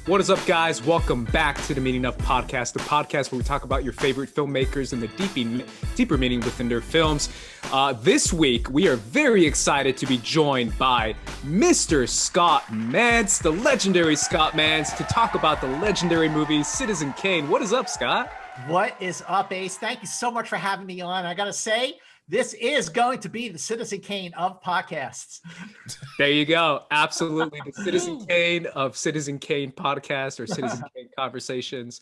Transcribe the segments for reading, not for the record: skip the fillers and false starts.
What is up, guys? Welcome back to the Meaning Of Podcast, the podcast where we talk about your favorite filmmakers and the deeper meaning within their films. This week, we are very excited to be joined by Mr. Scott Mantz, the legendary Scott Mantz, to talk about the legendary movie Citizen Kane. What is up, Scott? What is up, Ace? Thank you so much for having me on. I got to say, this is going to be the Citizen Kane of podcasts. There you go. Absolutely. The Citizen Kane of Citizen Kane podcast or Citizen Kane conversations.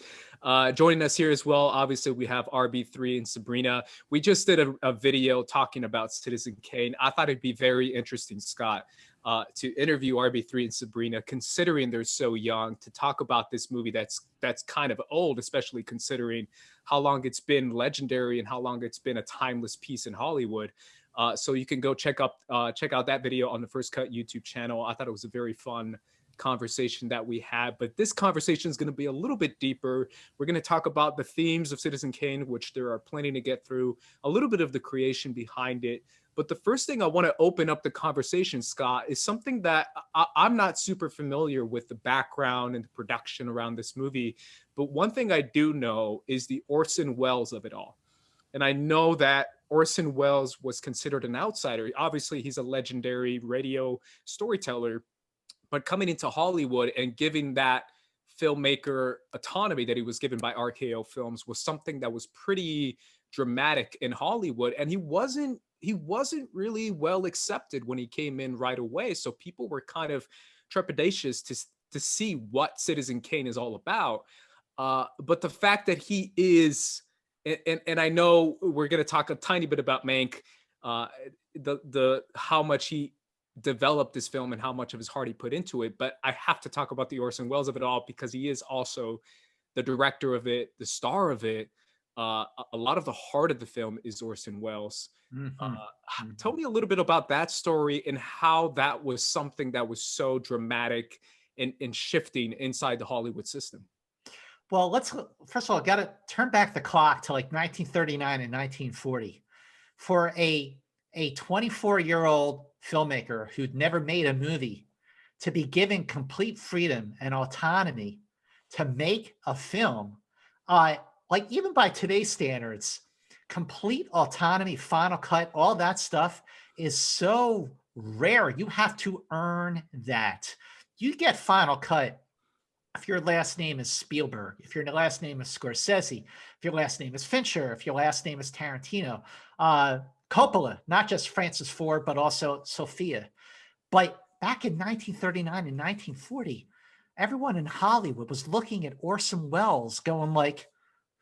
Joining us here as well, obviously, we have RB3 and Sabrina. We just did a video talking about Citizen Kane. I thought it'd be very interesting, Scott, to interview RB3 and Sabrina, considering they're so young, to talk about this movie that's kind of old, especially considering how long it's been legendary and how long it's been a timeless piece in Hollywood. So you can go check out that video on the First Cut YouTube channel. I thought it was a very fun conversation that we had, but this conversation is going to be a little bit deeper. We're going to talk about the themes of Citizen Kane, which there are plenty to get through, a little bit of the creation behind it. But the first thing I want to open up the conversation, Scott, is something that I'm not super familiar with the background and the production around this movie. But one thing I do know is the Orson Welles of it all. And I know that Orson Welles was considered an outsider. Obviously, he's a legendary radio storyteller, but coming into Hollywood and giving that filmmaker autonomy that he was given by RKO Films was something that was pretty dramatic in Hollywood. And he wasn't really well accepted when he came in right away. So people were kind of trepidatious to see what Citizen Kane is all about. But the fact that he is, and I know we're going to talk a tiny bit about Mank, the how much he developed this film and how much of his heart he put into it. But I have to talk about the Orson Welles of it all because he is also the director of it, the star of it. A lot of the heart of the film is Orson Welles. Tell me a little bit about that story and how that was something that was so dramatic and shifting inside the Hollywood system. Well, first of all, got to turn back the clock to like 1939 and 1940. For a 24-year-old filmmaker who'd never made a movie to be given complete freedom and autonomy to make a film, like even by today's standards, complete autonomy, final cut, all that stuff is so rare. You have to earn that. You get final cut if your last name is Spielberg, if your last name is Scorsese, if your last name is Fincher, if your last name is Tarantino, Coppola, not just Francis Ford, but also Sophia. But back in 1939 and 1940, everyone in Hollywood was looking at Orson Welles going like,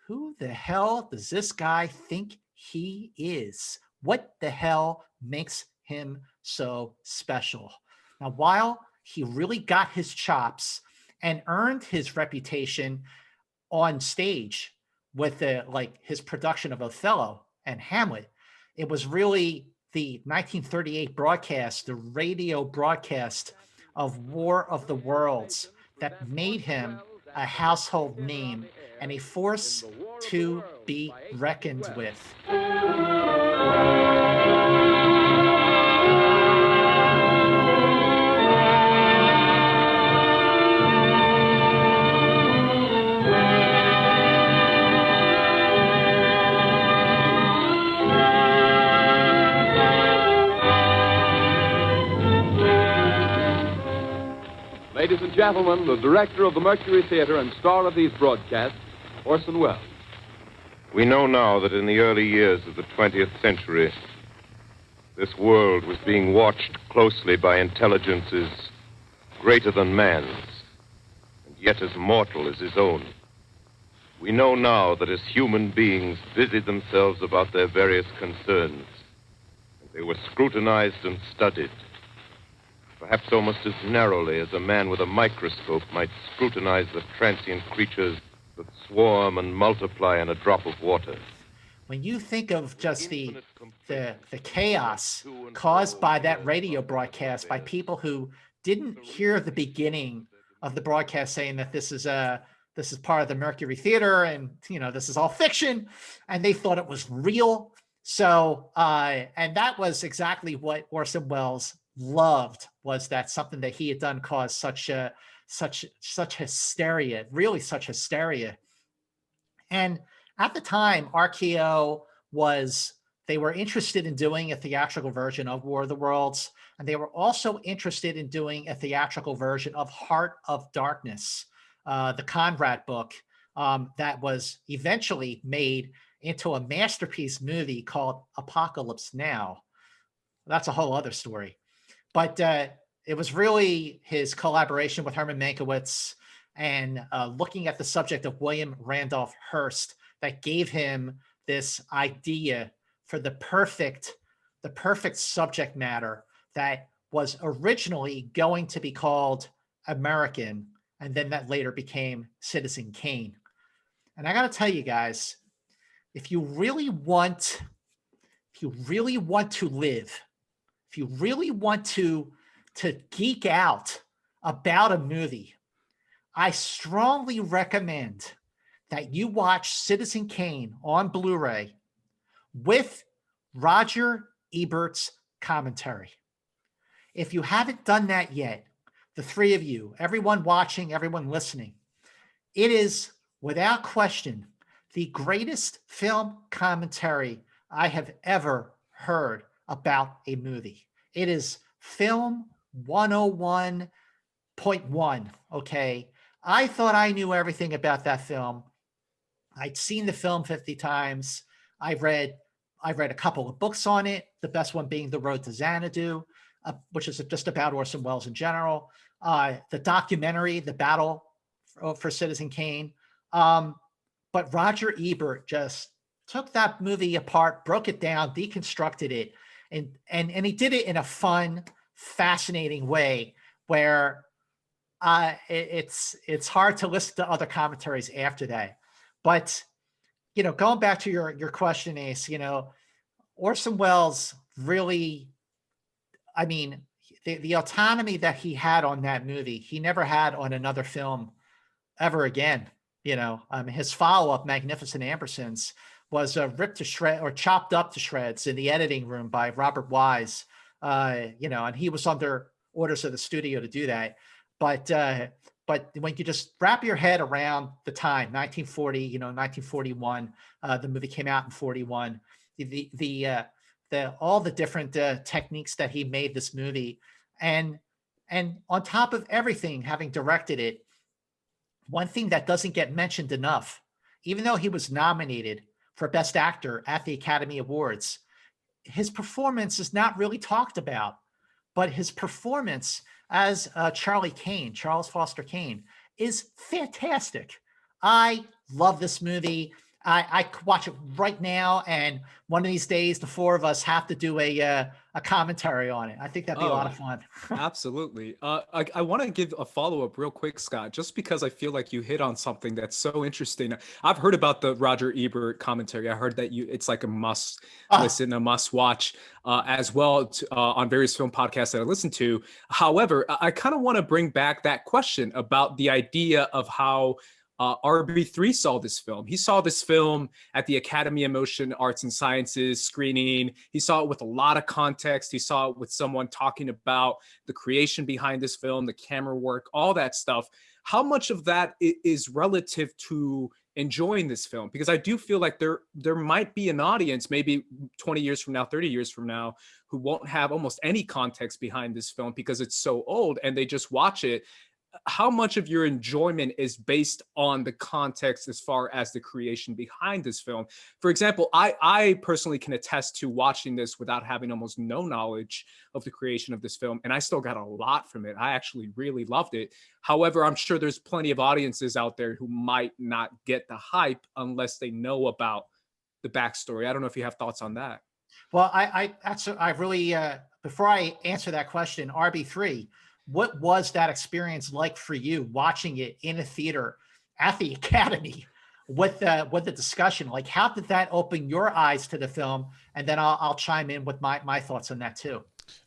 who the hell does this guy think he is? What the hell makes him so special? Now, while he really got his chops and earned his reputation on stage with his production of Othello and Hamlet, it was really the 1938 broadcast, the radio broadcast of War of the Worlds, that made him a household name and a force to be reckoned with. Ladies and gentlemen, the director of the Mercury Theater and star of these broadcasts, Orson Welles. We know now that in the early years of the 20th century, this world was being watched closely by intelligences greater than man's, and yet as mortal as his own. We know now that as human beings busied themselves about their various concerns, they were scrutinized and studied, perhaps almost as narrowly as a man with a microscope might scrutinize the transient creatures that swarm and multiply in a drop of water. When you think of just the chaos caused by that radio broadcast by people who didn't hear the beginning of the broadcast saying that this is part of the Mercury Theater and this is all fiction, and they thought it was real. So and that was exactly what Orson Welles loved, was that something that he had done caused such such hysteria, really such hysteria. And at the time, RKO they were interested in doing a theatrical version of War of the Worlds, and they were also interested in doing a theatrical version of Heart of Darkness, the Conrad book, that was eventually made into a masterpiece movie called Apocalypse Now. That's a whole other story. But it was really his collaboration with Herman Mankiewicz and looking at the subject of William Randolph Hearst that gave him this idea for the perfect subject matter that was originally going to be called American, and then that later became Citizen Kane. And I got to tell you guys, if you really want to live, if you really want to geek out about a movie, I strongly recommend that you watch Citizen Kane on Blu-ray with Roger Ebert's commentary. If you haven't done that yet, the three of you, everyone watching, everyone listening, it is without question the greatest film commentary I have ever heard about a movie. It is film 101.1, okay? I thought I knew everything about that film. I'd seen the film 50 times. I've read a couple of books on it, the best one being The Road to Xanadu, which is just about Orson Welles in general. The documentary, The Battle for Citizen Kane. But Roger Ebert just took that movie apart, broke it down, deconstructed it, and he did it in a fun, fascinating way where it's hard to listen to other commentaries after that. But going back to your question, Ace, Orson Welles really, I mean, the autonomy that he had on that movie, he never had on another film ever again. His follow-up, Magnificent Ambersons, was ripped to shreds or chopped up to shreds in the editing room by Robert Wise. And he was under orders of the studio to do that. But when you just wrap your head around the time, 1940, 1941, the movie came out in 41. All the different techniques that he made this movie, and on top of everything, having directed it, one thing that doesn't get mentioned enough, even though he was nominated for Best Actor at the Academy Awards, his performance is not really talked about. But his performance as Charles Foster Kane, is fantastic. I love this movie. I could watch it right now, and one of these days, the four of us have to do a commentary on it. I think that'd be a lot of fun. Absolutely. I want to give a follow-up real quick, Scott, just because I feel like you hit on something that's so interesting. I've heard about the Roger Ebert commentary. I heard that it's like a must listen, a must watch as well on various film podcasts that I listen to. However, I kind of want to bring back that question about the idea of how RB3 saw this film. He saw this film at the Academy of Motion Arts and Sciences screening. He saw it with a lot of context. He saw it with someone talking about the creation behind this film, the camera work, all that stuff. How much of that is relative to enjoying this film? Because I do feel like there might be an audience, maybe 20 years from now, 30 years from now, who won't have almost any context behind this film because it's so old and they just watch it. How much of your enjoyment is based on the context as far as the creation behind this film? For example, I personally can attest to watching this without having almost no knowledge of the creation of this film, and I still got a lot from it. I actually really loved it. However, I'm sure there's plenty of audiences out there who might not get the hype unless they know about the backstory. I don't know if you have thoughts on that. Well, I really, before I answer that question, RB3, what was that experience like for you watching it in a theater at the Academy with the discussion? Like, how did that open your eyes to the film? And then I'll chime in with my thoughts on that too.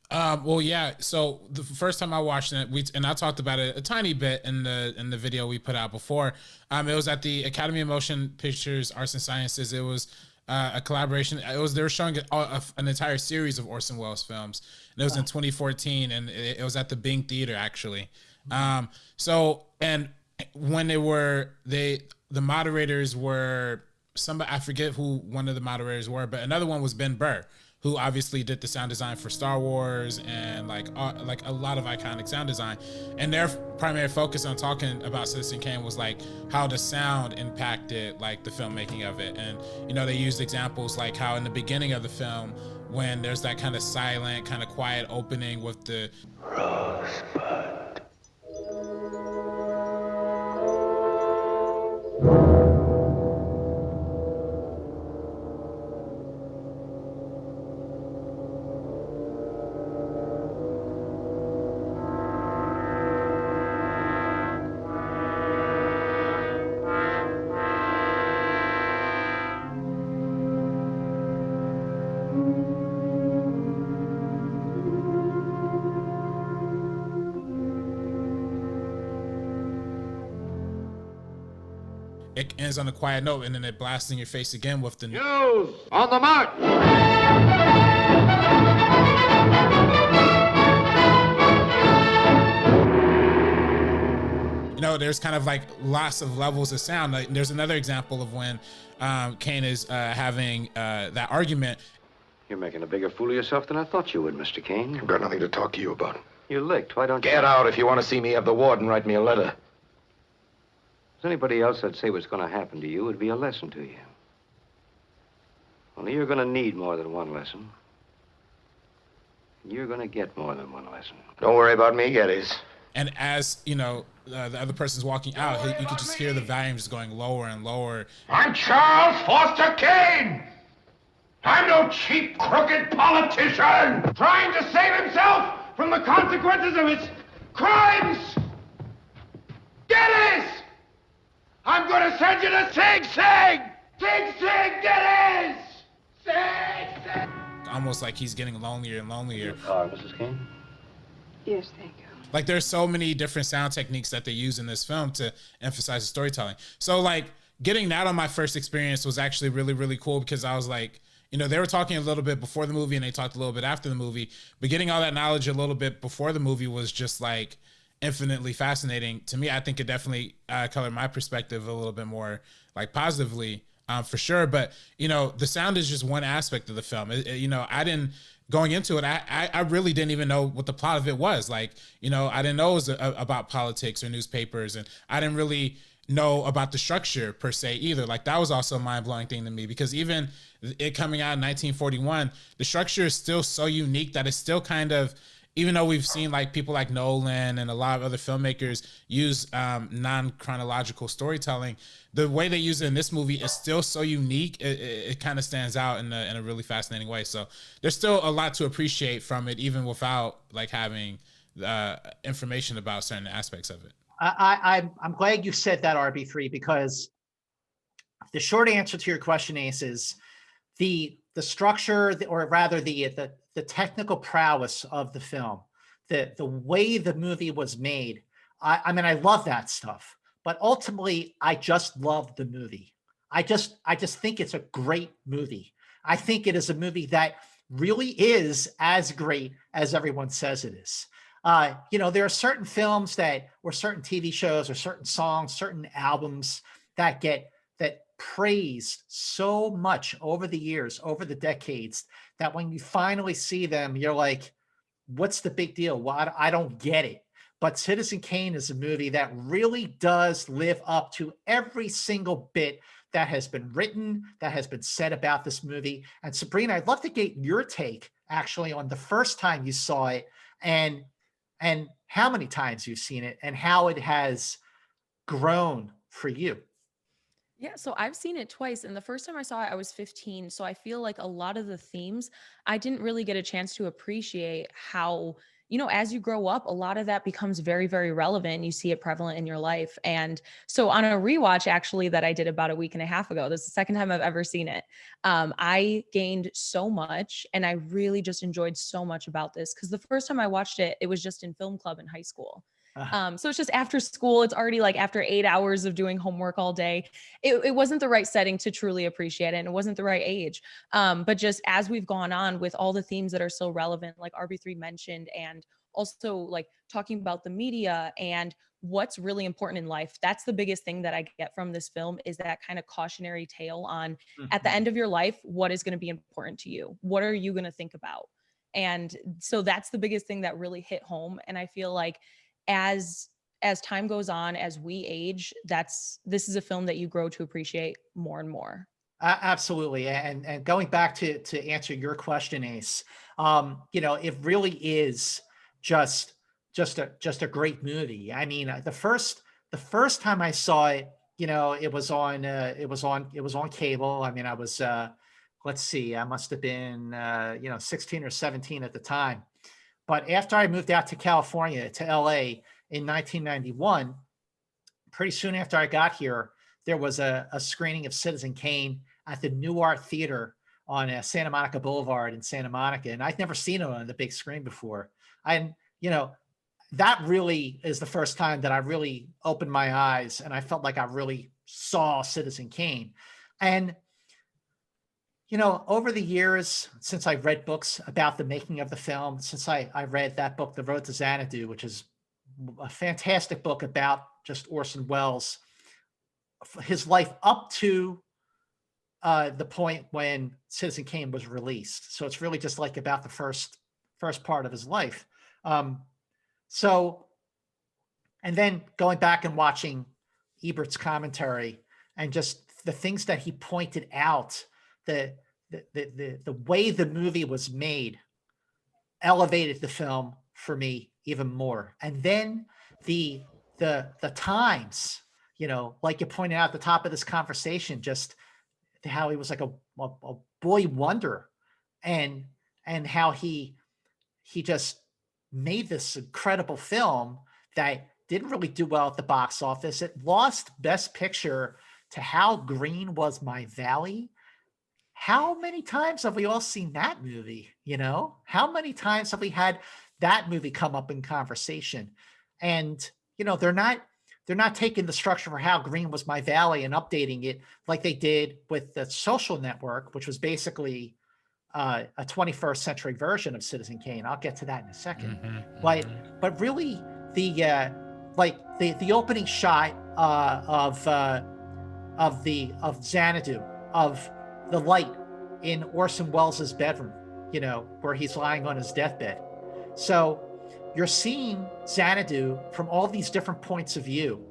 Well, yeah. So the first time I watched it, and I talked about it a tiny bit in the video we put out before. It was at the Academy of Motion Pictures Arts and Sciences. It was a collaboration. They were showing an entire series of Orson Welles films, and it was in 2014, and it was at the Bing Theater actually. So, and when the moderators were somebody, I forget who one of the moderators were, but another one was Ben Burr, who obviously did the sound design for Star Wars and like a lot of iconic sound design. And their primary focus on talking about Citizen Kane was like how the sound impacted like the filmmaking of it. And, they used examples like how in the beginning of the film, when there's that kind of silent, kind of quiet opening with the Rosebud. It ends on a quiet note, and then it blasts in your face again with the News on the march. There's kind of like lots of levels of sound. Like, there's another example of when Kane is having that argument. You're making a bigger fool of yourself than I thought you would, Mr. Kane. I've got nothing to talk to you about. You licked. Why don't you... Get out. If you want to see me, have the warden write me a letter. If anybody else that'd say what's going to happen to you, it'd be a lesson to you. Only you're going to need more than one lesson. You're going to get more than one lesson. Don't worry about me, Geddes. And as, the other person's walking out, you can just hear the volumes going lower and lower. I'm Charles Foster Kane. I'm no cheap, crooked politician trying to save himself from the consequences of his crimes. Geddes! I'm going to send you to Sing Sing! Sing Sing, Geddes! Sing Sing! Almost like he's getting lonelier and lonelier. Mrs. Kane? Yes, thank you. Like, there's so many different sound techniques that they use in this film to emphasize the storytelling. So, like, getting that on my first experience was actually really, really cool, because I was like, they were talking a little bit before the movie and they talked a little bit after the movie, but getting all that knowledge a little bit before the movie was just like infinitely fascinating to me. I think it definitely colored my perspective a little bit more like positively, for sure. But, the sound is just one aspect of the film. I didn't, going into it, I really didn't even know what the plot of it was. Like, I didn't know it was about politics or newspapers, and I didn't really know about the structure per se either. Like, that was also a mind-blowing thing to me, because even it coming out in 1941, the structure is still so unique that it's still kind of, even though we've seen like people like Nolan and a lot of other filmmakers use non-chronological storytelling, the way they use it in this movie is still so unique. It kind of stands out in a really fascinating way. So there's still a lot to appreciate from it, even without like having information about certain aspects of it. I'm glad you said that, RB3, because the short answer to your question, Ace, is the structure, or rather the technical prowess of the film, the way the movie was made. I mean, I love that stuff, but ultimately, I just love the movie. I just think it's a great movie. I think it is a movie that really is as great as everyone says it is. There are certain films or certain TV shows or certain songs, certain albums that get praised so much over the years, over the decades, that when you finally see them, you're like, what's the big deal? Well, I don't get it. But Citizen Kane is a movie that really does live up to every single bit that has been written, that has been said about this movie. And Sabrina, I'd love to get your take actually on the first time you saw it, and how many times you've seen it, and how it has grown for you. Yeah, so I've seen it twice, and the first time I saw it, I was 15. So I feel like a lot of the themes, I didn't really get a chance to appreciate how, as you grow up, a lot of that becomes very, very relevant. You see it prevalent in your life. And so on a rewatch, actually, that I did about a week and a half ago, this is the second time I've ever seen it. I gained so much, and I really just enjoyed so much about this, because the first time I watched it, it was just in film club in high school. So it's just after school. It's already like after 8 hours of doing homework all day. It wasn't the right setting to truly appreciate it, and it wasn't the right age. But just as we've gone on with all the themes that are so relevant, like RB3 mentioned, and also like talking about the media and what's really important in life. That's the biggest thing that I get from this film, is that kind of cautionary tale on at the end of your life, what is going to be important to you? What are you going to think about? And so that's the biggest thing that really hit home. And I feel like as time goes on, as we age, this is a film that you grow to appreciate more and more. Absolutely. And going back to answer your question, Ace, it really is just a great movie. I mean, the first time I saw it, it was on cable. I mean, I was, let's see, I must have been, 16 or 17 at the time. But after I moved out to California, to LA in 1991, pretty soon after I got here, there was a screening of Citizen Kane at the New Art Theater on Santa Monica Boulevard in Santa Monica. And I'd never seen it on the big screen before. And, that really is the first time that I really opened my eyes and I felt like I really saw Citizen Kane. And, over the years, since I've read books about the making of the film, since I read that book, The Road to Xanadu, which is a fantastic book about just Orson Welles, his life up to the point when Citizen Kane was released. So it's really just like about the first part of his life. And then going back and watching Ebert's commentary and just the things that he pointed out, the way the movie was made elevated the film for me even more. And then the times, like you pointed out at the top of this conversation, just how he was like a boy wonder, and how he just made this incredible film that didn't really do well at the box office. It lost Best Picture to How Green Was My Valley. How many times have we all seen that movie? How many times have we had that movie come up in conversation? And, they're not taking the structure for How Green Was My Valley and updating it like they did with The Social Network, which was basically a 21st century version of Citizen Kane. I'll get to that in a second. But really, the opening shot of Xanadu, of the light in Orson Welles' bedroom, where he's lying on his deathbed. So you're seeing Xanadu from all these different points of view.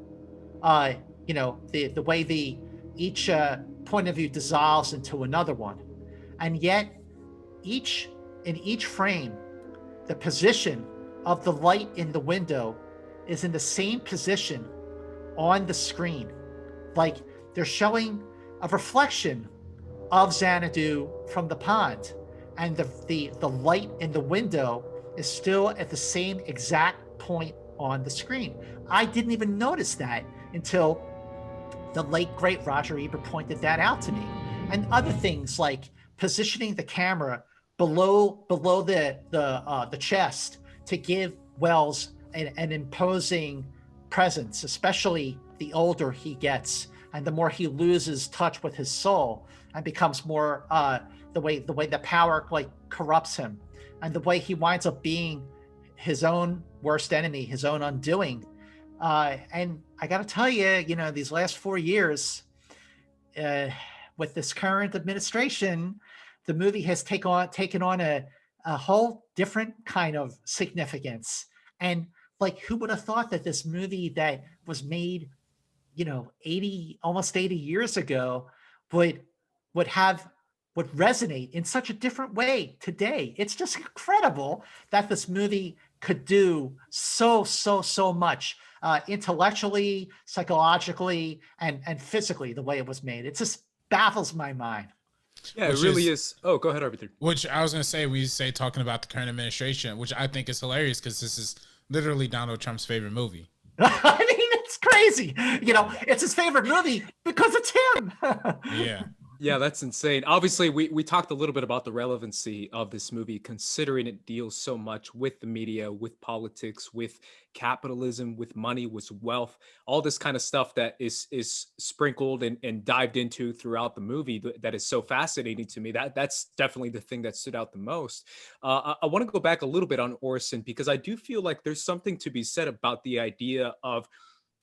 The way each point of view dissolves into another one, and yet in each frame, the position of the light in the window is in the same position on the screen. Like they're showing a reflection of Xanadu from the pond, and the light in the window is still at the same exact point on the screen. I didn't even notice that until the late great Roger Ebert pointed that out to me. And other things like positioning the camera below the chest to give Welles an imposing presence, especially the older he gets and the more he loses touch with his soul and becomes more the way the power like corrupts him, and the way he winds up being his own worst enemy, his own undoing. And I got to tell you, these last 4 years with this current administration, the movie has taken on a whole different kind of significance. And like, who would have thought that this movie that was made, almost 80 years ago would resonate in such a different way today? It's just incredible that this movie could do so much intellectually, psychologically, and physically the way it was made. It just baffles my mind. Yeah, it really is. Oh, go ahead, Arbiter. Which I was going to say, we say talking about the current administration, which I think is hilarious because this is literally Donald Trump's favorite movie. I mean, it's crazy. It's his favorite movie because it's him. Yeah. Yeah, that's insane. Obviously, we talked a little bit about the relevancy of this movie, considering it deals so much with the media, with politics, with capitalism, with money, with wealth, all this kind of stuff that is sprinkled and dived into throughout the movie that is so fascinating to me. That's definitely the thing that stood out the most. I want to go back a little bit on Orson, because I do feel like there's something to be said about the idea of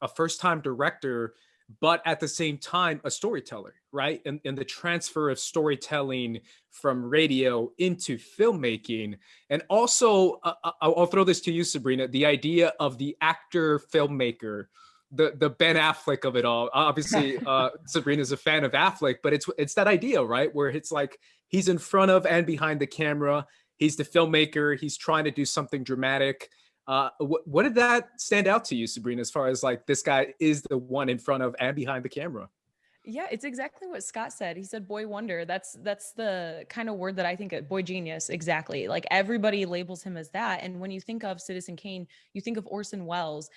a first-time director, but at the same time a storyteller, right? And the transfer of storytelling from radio into filmmaking. And also I'll throw this to you, Sabrina, the idea of the actor filmmaker, the Ben Affleck of it all. Obviously Sabrina's a fan of Affleck, but it's that idea, right, where it's like he's in front of and behind the camera, he's the filmmaker, he's trying to do something dramatic. What did that stand out to you, Sabrina, as far as like this guy is the one in front of and behind the camera? Yeah, it's exactly what Scott said. He said boy wonder. That's the kind of word that I think of, boy genius. Exactly. Like everybody labels him as that. And when you think of Citizen Kane, you think of Orson Welles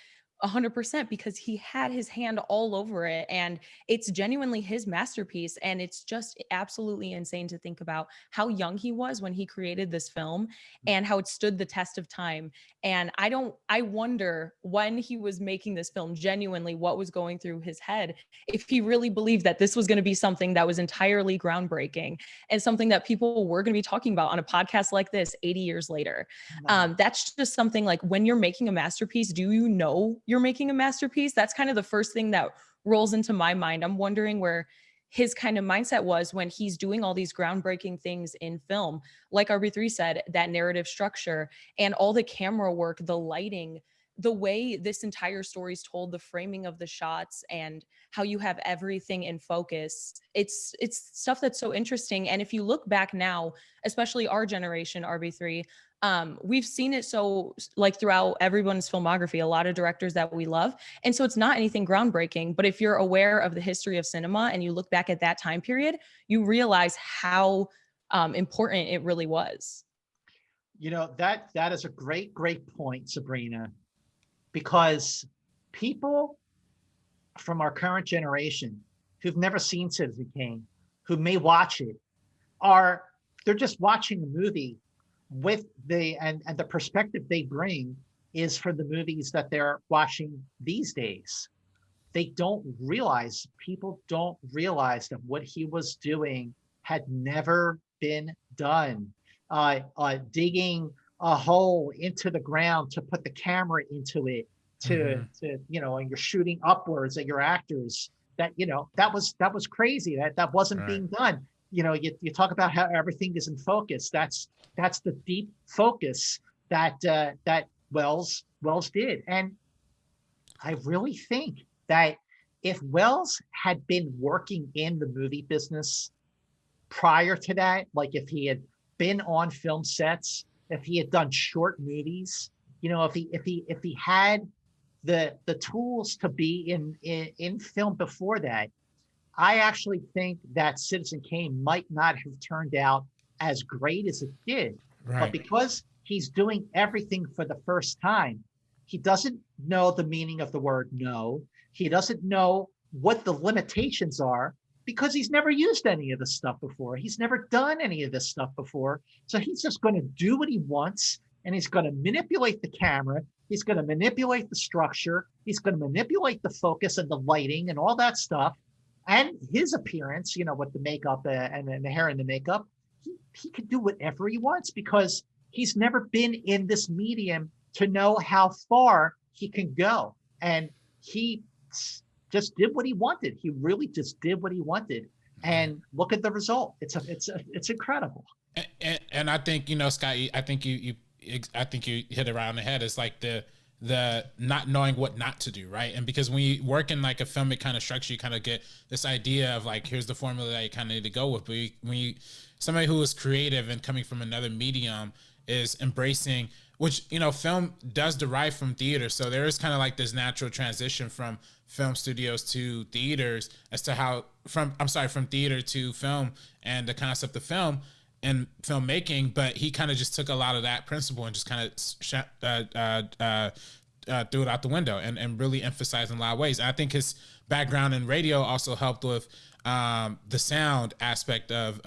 100%, because he had his hand all over it, and it's genuinely his masterpiece. And it's just absolutely insane to think about how young he was when he created this film and how it stood the test of time. And I wonder when he was making this film, genuinely what was going through his head, if he really believed that this was going to be something that was entirely groundbreaking and something that people were going to be talking about on a podcast like this 80 years later. That's just something like, when you're making a masterpiece, do you know you're making a masterpiece? That's kind of the first thing that rolls into my mind. I'm wondering where his kind of mindset was when he's doing all these groundbreaking things in film. Like RB3 said, that narrative structure and all the camera work, the lighting, the way this entire story is told, the framing of the shots, and how you have everything in focus. It's stuff that's so interesting. And if you look back now, especially our generation, RB3, we've seen it so like throughout everyone's filmography, a lot of directors that we love. And so it's not anything groundbreaking, but if you're aware of the history of cinema and you look back at that time period, you realize how important it really was. You know, that is a great point, Sabrina, because people from our current generation who've never seen Citizen Kane, who may watch it, they're just watching the movie with and the perspective they bring is for the movies that they're watching these days. People don't realize that what he was doing had never been done. Digging a hole into the ground to put the camera into it, to you know, and you're shooting upwards at your actors. That, you know, that was crazy. That wasn't being done. You know, you talk about how everything is in focus. That's the deep focus that Welles did. And I really think that if Welles had been working in the movie business prior to that, like if he had been on film sets, if he had done short movies, you know, if he had the tools to be in film before that, I actually think that Citizen Kane might not have turned out as great as it did. Right. But because he's doing everything for the first time, he doesn't know the meaning of the word no. He doesn't know what the limitations are because he's never used any of this stuff before. He's never done any of this stuff before. So he's just going to do what he wants, and he's going to manipulate the camera. He's going to manipulate the structure. He's going to manipulate the focus and the lighting and all that stuff. And his appearance, you know, with the makeup and the hair and the makeup, he could do whatever he wants because he's never been in this medium to know how far he can go. And he just did what he wanted. He really just did what he wanted. And look at the result. It's incredible. And I think, you know, Scott, I think you hit it right on the head. It's like the not knowing what not to do, right? And because when you work in like a filmic kind of structure, you kind of get this idea of like, here's the formula that you kind of need to go with. But when somebody who is creative and coming from another medium is embracing, which, you know, film does derive from theater. So there is kind of like this natural transition from film studios to theaters as to from theater to film and the concept of film and filmmaking, but he kind of just took a lot of that principle and just kind of threw it out the window and really emphasized in a lot of ways. And I think his background in radio also helped with the sound aspect of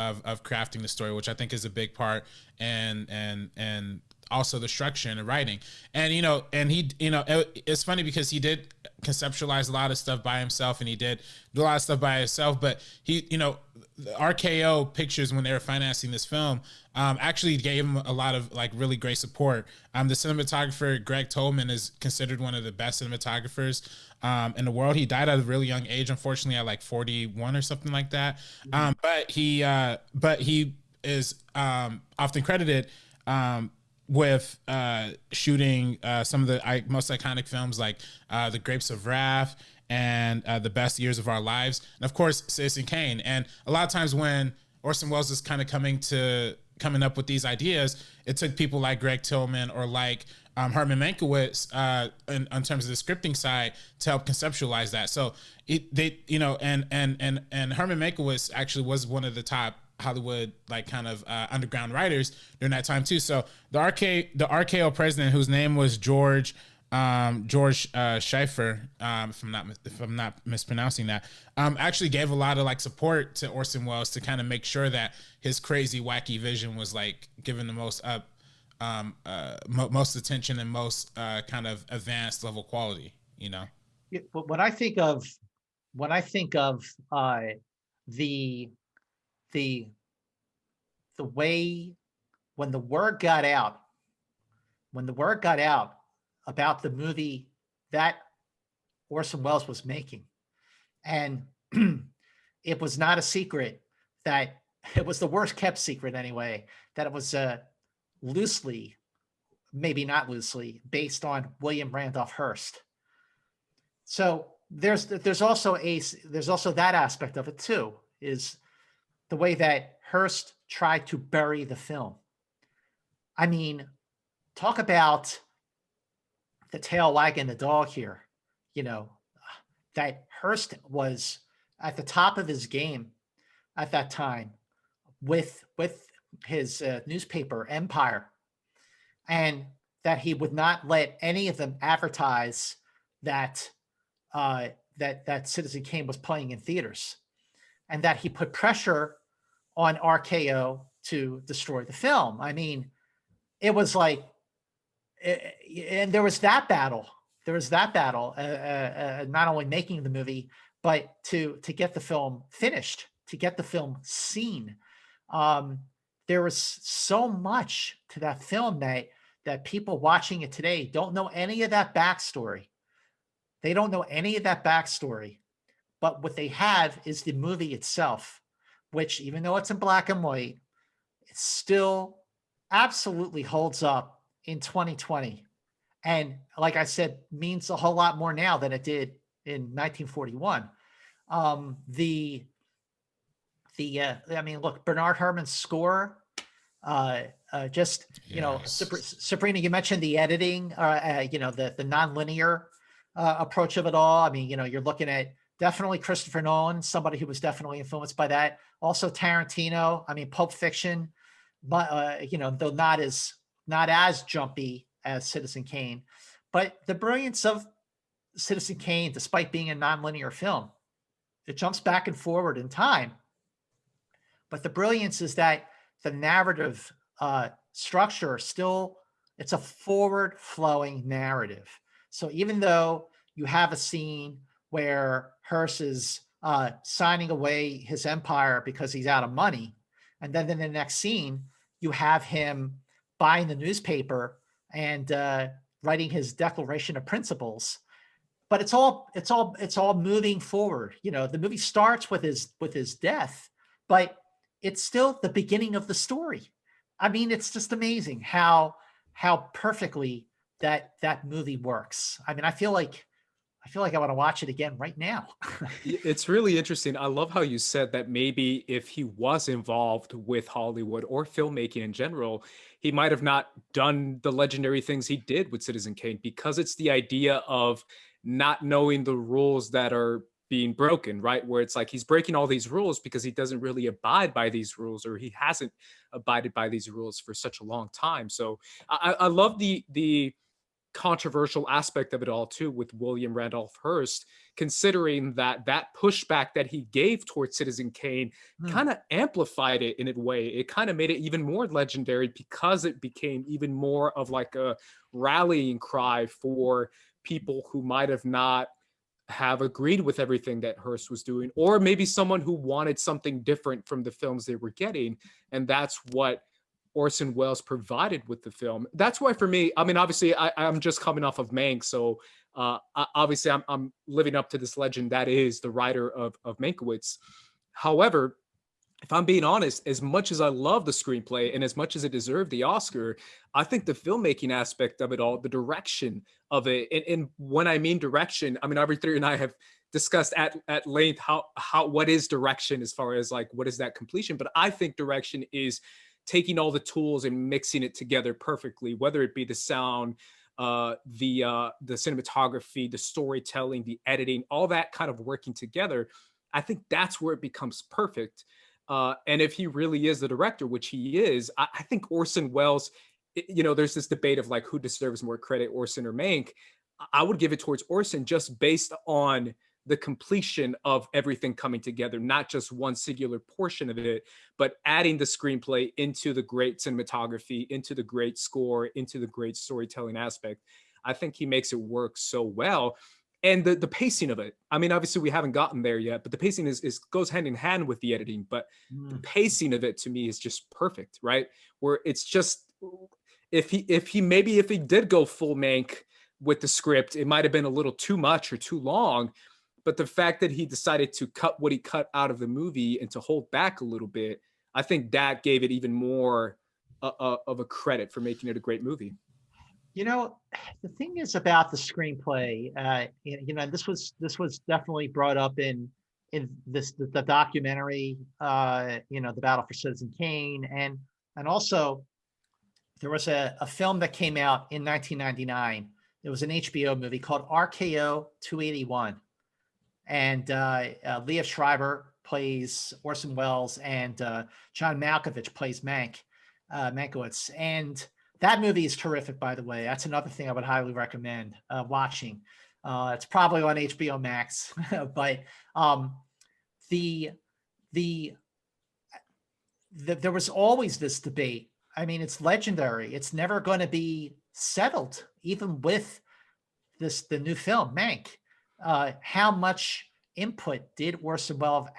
crafting the story, which I think is a big part, and also the structure and the writing. And it's funny because he did conceptualize a lot of stuff by himself, and he did do a lot of stuff by himself, but the RKO Pictures, when they were financing this film, actually gave him a lot of like really great support. The cinematographer Greg Tolman is considered one of the best cinematographers in the world. He died at a really young age, unfortunately, at like 41 or something like that. But he is often credited with shooting some of the most iconic films like The Grapes of Wrath and The Best Years of Our Lives, and of course Citizen Kane. And a lot of times when Orson Welles is kind of coming up with these ideas, it took people like Greg Tillman or like Herman Mankiewicz in terms of the scripting side to help conceptualize that. So and Herman Mankiewicz actually was one of the top Hollywood underground writers during that time too. So the RKO president, whose name was George Schaefer, if I'm not mispronouncing that, actually gave a lot of like support to Orson Welles to kind of make sure that his crazy wacky vision was like given the most most attention and most kind of advanced level quality. Yeah, but when I think of the way when the word got out about the movie that Orson Welles was making, and it was not a secret that it was the worst kept secret anyway, that it was loosely, maybe not loosely, based on William Randolph Hearst. So there's also that aspect of it too, is the way that Hearst tried to bury the film. I mean, talk about the tail wagging the dog here, that Hearst was at the top of his game at that time with his newspaper Empire, and that he would not let any of them advertise that that Citizen Kane was playing in theaters, and that he put pressure on RKO to destroy the film. I mean, it was like, and there was that battle. Not only making the movie, but to get the film finished, to get the film seen. There was so much to that film that people watching it today don't know any of that backstory. They don't know any of that backstory, but what they have is the movie itself, which, even though it's in black and white, it still absolutely holds up in 2020. And like I said, means a whole lot more now than it did in 1941. I mean, look, Bernard Herrmann's score, Sabrina, you mentioned the editing, the nonlinear approach of it all. I mean, you're looking at definitely Christopher Nolan, somebody who was definitely influenced by that. Also Tarantino. I mean, Pulp Fiction, but though not as jumpy as Citizen Kane, but the brilliance of Citizen Kane, despite being a nonlinear film, it jumps back and forward in time. But the brilliance is that the narrative structure still, it's a forward flowing narrative. So even though you have a scene where Hearst is signing away his empire because he's out of money, and then in the next scene, you have him buying the newspaper and writing his Declaration of Principles, but it's all moving forward. The movie starts with his death, but it's still the beginning of the story. I mean, it's just amazing how perfectly that movie works. I mean, I feel like I want to watch it again right now. It's really interesting. I love how you said that maybe if he was involved with Hollywood or filmmaking in general, he might have not done the legendary things he did with Citizen Kane, because it's the idea of not knowing the rules that are being broken, right? Where it's like he's breaking all these rules because he doesn't really abide by these rules, or he hasn't abided by these rules for such a long time. So I love the controversial aspect of it all too with William Randolph Hearst, considering that pushback that he gave towards Citizen Kane kind of amplified it in a way. It kind of made it even more legendary because it became even more of like a rallying cry for people who might have not have agreed with everything that Hearst was doing, or maybe someone who wanted something different from the films they were getting. And that's what Orson Welles provided with the film. That's why for me, I mean, obviously I'm just coming off of Mank. So obviously I'm living up to this legend that is the writer of Mankiewicz. However, if I'm being honest, as much as I love the screenplay and as much as it deserved the Oscar, I think the filmmaking aspect of it all, the direction of it, and when I mean direction, I mean, RB3 and I have discussed at length how what is direction as far as like, what is that completion? But I think direction is taking all the tools and mixing it together perfectly, whether it be the sound, the cinematography, the storytelling, the editing, all that kind of working together. I think that's where it becomes perfect. And if he really is the director, which he is, I think Orson Welles, you know, there's this debate of like who deserves more credit, Orson or Mank. I would give it towards Orson just based on the completion of everything coming together, not just one singular portion of it, but adding the screenplay into the great cinematography, into the great score, into the great storytelling aspect. I think he makes it work so well. And the pacing of it, I mean, obviously we haven't gotten there yet, but the pacing is goes hand in hand with the editing. But the pacing of it to me is just perfect, right? Where it's just, if he did go full Mank with the script, it might have been a little too much or too long. But the fact that he decided to cut what he cut out of the movie and to hold back a little bit, I think that gave it even more of a credit for making it a great movie. You know, the thing is about the screenplay, you know, this was definitely brought up in the documentary, you know, The Battle for Citizen Kane, and also there was a film that came out in 1999. It was an HBO movie called RKO 281, and Liev Schreiber plays Orson Welles, and John Malkovich plays Mankiewicz, and that movie is terrific, by the way. That's another thing I would highly recommend watching. It's probably on HBO Max, but there was always this debate. I mean, it's legendary. It's never going to be settled, even with the new film, Mank. How much input did Orson Welles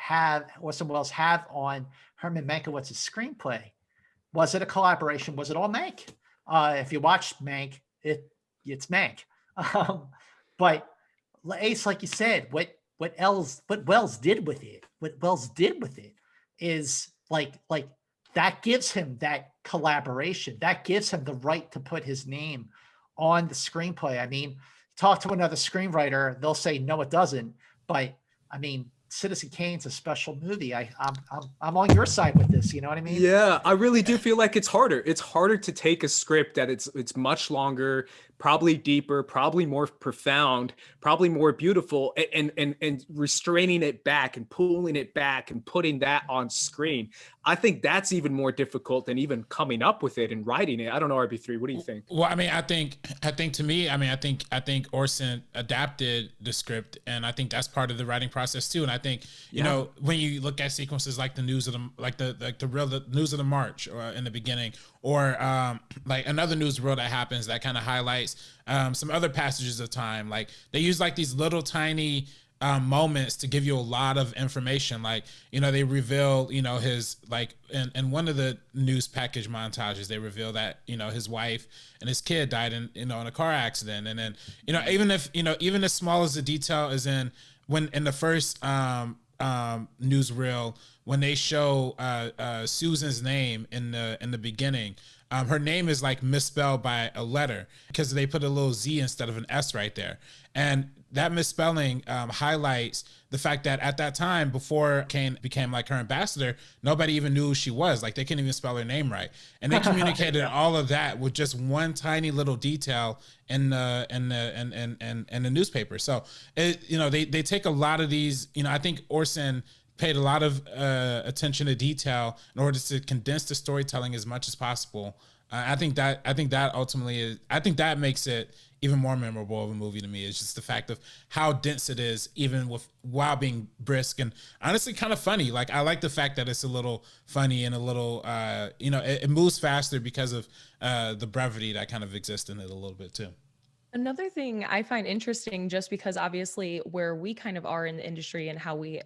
have on Herman Mankiewicz's screenplay? Was it a collaboration? Was it all Mank? If you watch Mank, it's Mank. But Ace, like you said, what Welles did with it is like that gives him that collaboration. That gives him the right to put his name on the screenplay. I mean, talk to another screenwriter, they'll say no, it doesn't. But I mean, Citizen Kane's a special movie. I'm on your side with this. You know what I mean? Yeah, I really do feel like it's harder. It's harder to take a script that it's much longer, probably deeper, probably more profound, probably more beautiful, and restraining it back and pulling it back and putting that on screen. I think that's even more difficult than even coming up with it and writing it. I don't know, RB3, what do you think? Well, I mean, I think to me, I mean, I think Orson adapted the script, and I think that's part of the writing process too. And I think, you know, when you look at sequences like the news of the news of the march in the beginning, or like another news reel that happens that kind of highlights some other passages of time, like they use like these little tiny moments to give you a lot of information. Like, you know, they reveal, you know, his, like in one of the news package montages, they reveal that, you know, his wife and his kid died in a car accident. And then, you know, even as small as the detail is in the first newsreel, when they show Susan's name in the beginning, her name is like misspelled by a letter because they put a little Z instead of an S right there. And that misspelling highlights the fact that at that time, before Kane became like her ambassador, nobody even knew who she was. Like they couldn't even spell her name right. And they communicated all of that with just one tiny little detail in the newspaper. So you know, they take a lot of these, you know, I think Orson paid a lot of attention to detail in order to condense the storytelling as much as possible I think that ultimately is. I think that makes it even more memorable of a movie to me. Is just the fact of how dense it is, even while being brisk and honestly kind of funny. Like, I like the fact that it's a little funny and a little, it moves faster because of the brevity that kind of exists in it a little bit too. Another thing I find interesting, just because obviously where we kind of are in the industry and how we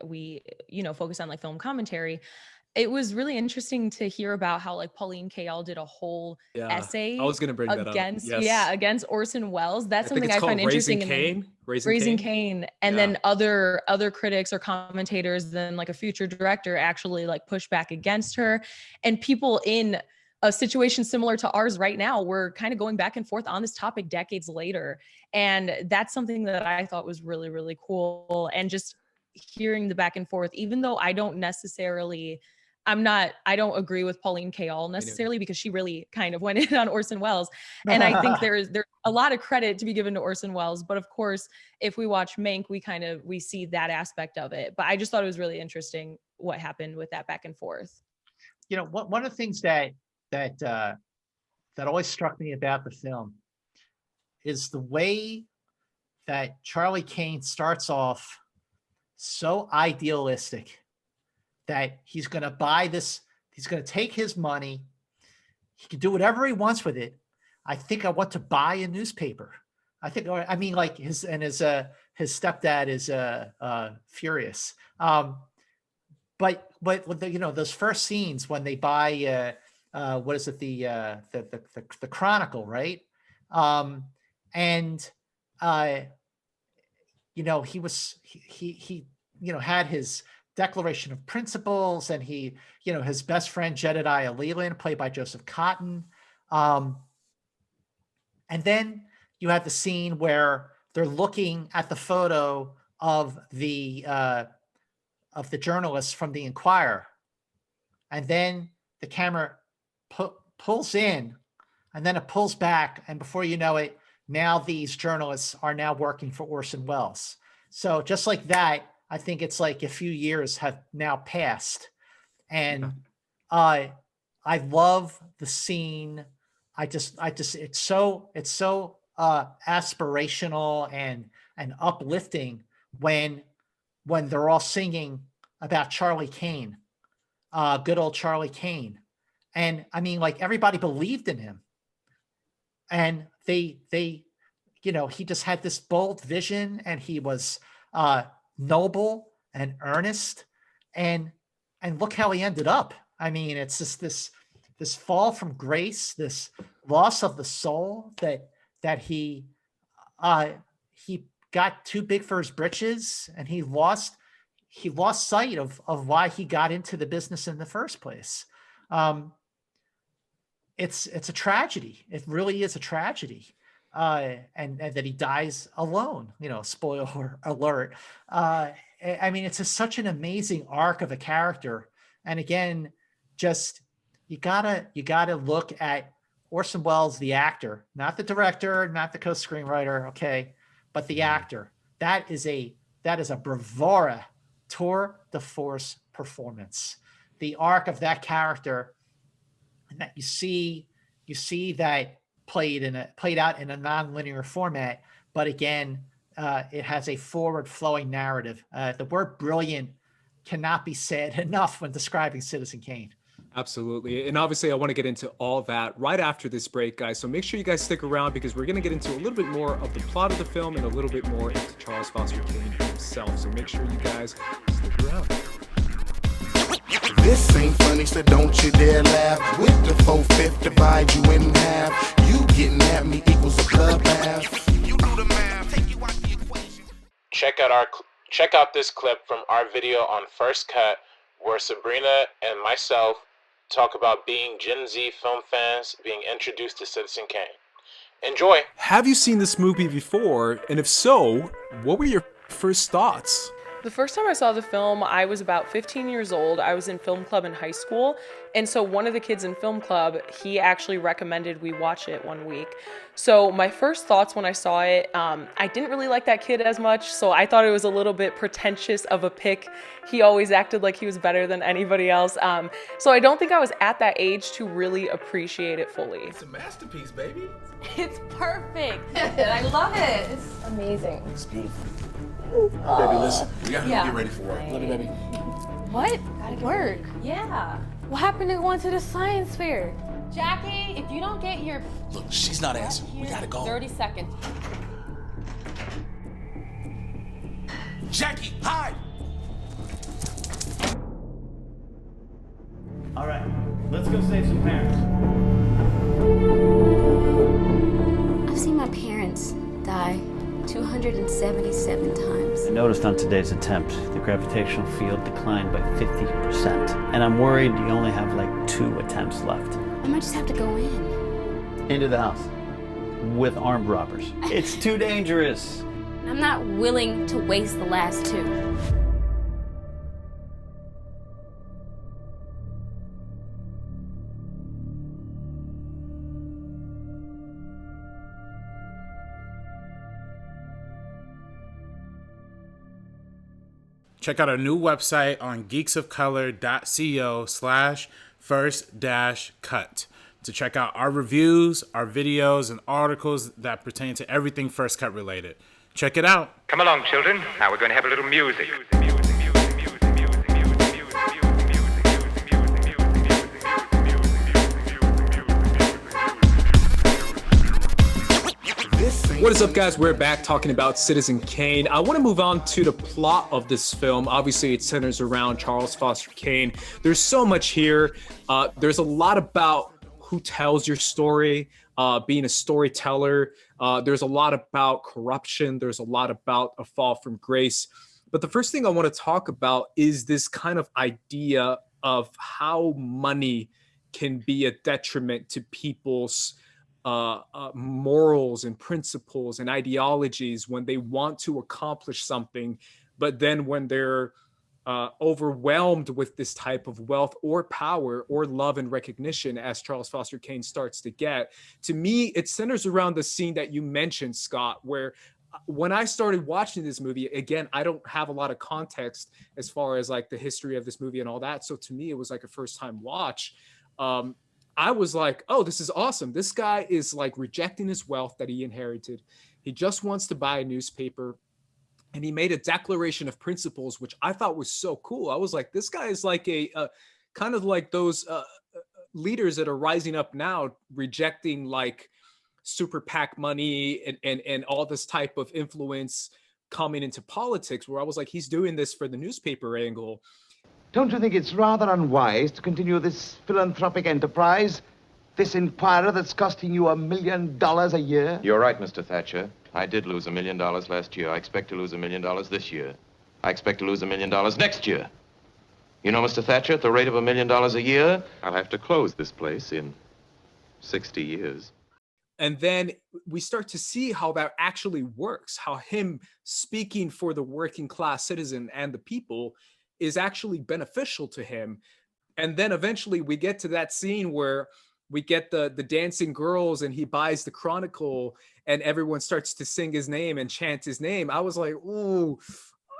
focus on like film commentary, it was really interesting to hear about how like Pauline Kael did a whole essay I was going to bring that up. Against Orson Welles. That's something I find Raising interesting. Cain. Raising Cain. And then other critics or commentators, then like a future director actually like push back against her, and people in a situation similar to ours right now, we're kind of going back and forth on this topic decades later. And that's something that I thought was really, really cool. And just hearing the back and forth, even though I don't agree with Pauline Kael necessarily, because she really kind of went in on Orson Welles. And I think there's a lot of credit to be given to Orson Welles. But of course, if we watch Mank, we see that aspect of it. But I just thought it was really interesting what happened with that back and forth. You know, one of the things that always struck me about the film is the way that Charlie Kane starts off so idealistic that he's going to buy this, he's going to take his money, he can do whatever he wants with it. I think I want to buy a newspaper. Like his stepdad is furious. But those first scenes when they buy what is it, the Chronicle, right? He had his Declaration of Principles, and his best friend Jedediah Leland, played by Joseph Cotton. And then you have the scene where they're looking at the photo of the journalist from the Enquirer, and then the camera pulls in, and then it pulls back, and before you know it, now these journalists are now working for Orson Welles. So just like that, I think it's like a few years have now passed, and I love the scene. It's so aspirational and uplifting when they're all singing about Charlie Kane, good old Charlie Kane. And I mean, like, everybody believed in him, and he just had this bold vision, and he was noble and earnest, and look how he ended up. I mean, it's just this fall from grace, this loss of the soul that he got too big for his britches, and he lost sight of why he got into the business in the first place. It's a tragedy. It really is a tragedy. And that he dies alone, spoiler alert. I mean, it's such an amazing arc of a character. And again, just, you gotta look at Orson Welles, the actor, not the director, not the co-screenwriter. Okay. But the actor. That is a bravura tour de force performance. The arc of that character, and that you see that played out in a non-linear format, but again, it has a forward-flowing narrative. The word brilliant cannot be said enough when describing Citizen Kane. Absolutely. And obviously I want to get into all that right after this break, guys. So make sure you guys stick around, because we're going to get into a little bit more of the plot of the film and a little bit more into Charles Foster Kane himself. So make sure you guys stick around. This ain't funny, so don't you dare laugh. With the 4/5 divide you in half. You getting at me equals a club half. You do the math, take you out the equation. Check out this clip from our video on First Cut, where Sabrina and myself talk about being Gen Z film fans being introduced to Citizen Kane. Enjoy. Have you seen this movie before? And if so, what were your first thoughts? The first time I saw the film, I was about 15 years old. I was in film club in high school. And so one of the kids in film club, he actually recommended we watch it one week. So my first thoughts when I saw it, I didn't really like that kid as much. So I thought it was a little bit pretentious of a pick. He always acted like he was better than anybody else. So I don't think I was at that age to really appreciate it fully. It's a masterpiece, baby. It's perfect. I love it. It's amazing. It's beautiful. Baby, listen, we gotta go get ready for work. Love you, baby. What? Work? Yeah. What happened to going to the science fair? Jackie, if you don't get your... Look, she's not answering. We gotta go. 30 seconds. Jackie, hide! All right, let's go save some parents. I've seen my parents die 277 times. I noticed on today's attempt, the gravitational field declined by 50%. And I'm worried you only have like 2 attempts left. I might just have to go in. Into the house. With armed robbers. It's too dangerous. I'm not willing to waste the last 2. Check out our new website on geeksofcolor.co/first-cut to check out our reviews, our videos, and articles that pertain to everything First Cut related. Check it out. Come along, children. Now we're going to have a little music. What is up, guys? We're back talking about Citizen Kane. I want to move on to the plot of this film. Obviously, it centers around Charles Foster Kane. There's so much here. There's a lot about who tells your story, being a storyteller. There's a lot about corruption. There's a lot about a fall from grace. But the first thing I want to talk about is this kind of idea of how money can be a detriment to people's morals and principles and ideologies when they want to accomplish something, but then when they're overwhelmed with this type of wealth or power or love and recognition, as Charles Foster Kane starts to get. To me, it centers around the scene that you mentioned, Scott, where when I started watching this movie, again, I don't have a lot of context as far as like the history of this movie and all that. So to me, it was like a first time watch. I was like, oh, this is awesome. This guy is like rejecting his wealth that he inherited. He just wants to buy a newspaper. And he made a declaration of principles, which I thought was so cool. I was like, this guy is like a kind of like those leaders that are rising up now, rejecting like super PAC money and all this type of influence coming into politics, where I was like, he's doing this for the newspaper angle. Don't you think it's rather unwise to continue this philanthropic enterprise? This inquirer that's costing you $1 million a year? You're right, Mr. Thatcher. I did lose $1 million last year. I expect to lose $1 million this year. I expect to lose $1 million next year. You know, Mr. Thatcher, at the rate of $1 million a year, I'll have to close this place in 60 years. And then we start to see how that actually works, how him speaking for the working class citizen and the people is actually beneficial to him. And then eventually we get to that scene where we get the dancing girls and he buys the Chronicle and everyone starts to sing his name and chant his name. I was like, ooh,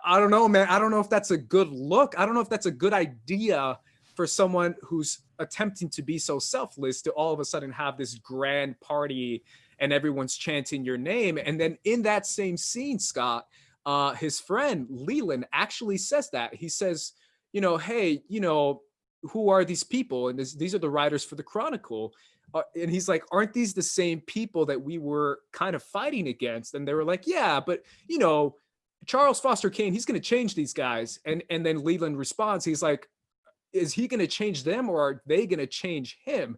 I don't know, man. I don't know if that's a good look. I don't know if that's a good idea for someone who's attempting to be so selfless to all of a sudden have this grand party and everyone's chanting your name. And then in that same scene, Scott, his friend Leland actually says that. He says, you know, hey, you know, who are these people? And these are the writers for the Chronicle. And he's like, aren't these the same people that we were kind of fighting against? And they were like, yeah, but you know, Charles Foster Kane, he's going to change these guys. And then Leland responds, he's like, is he going to change them or are they going to change him?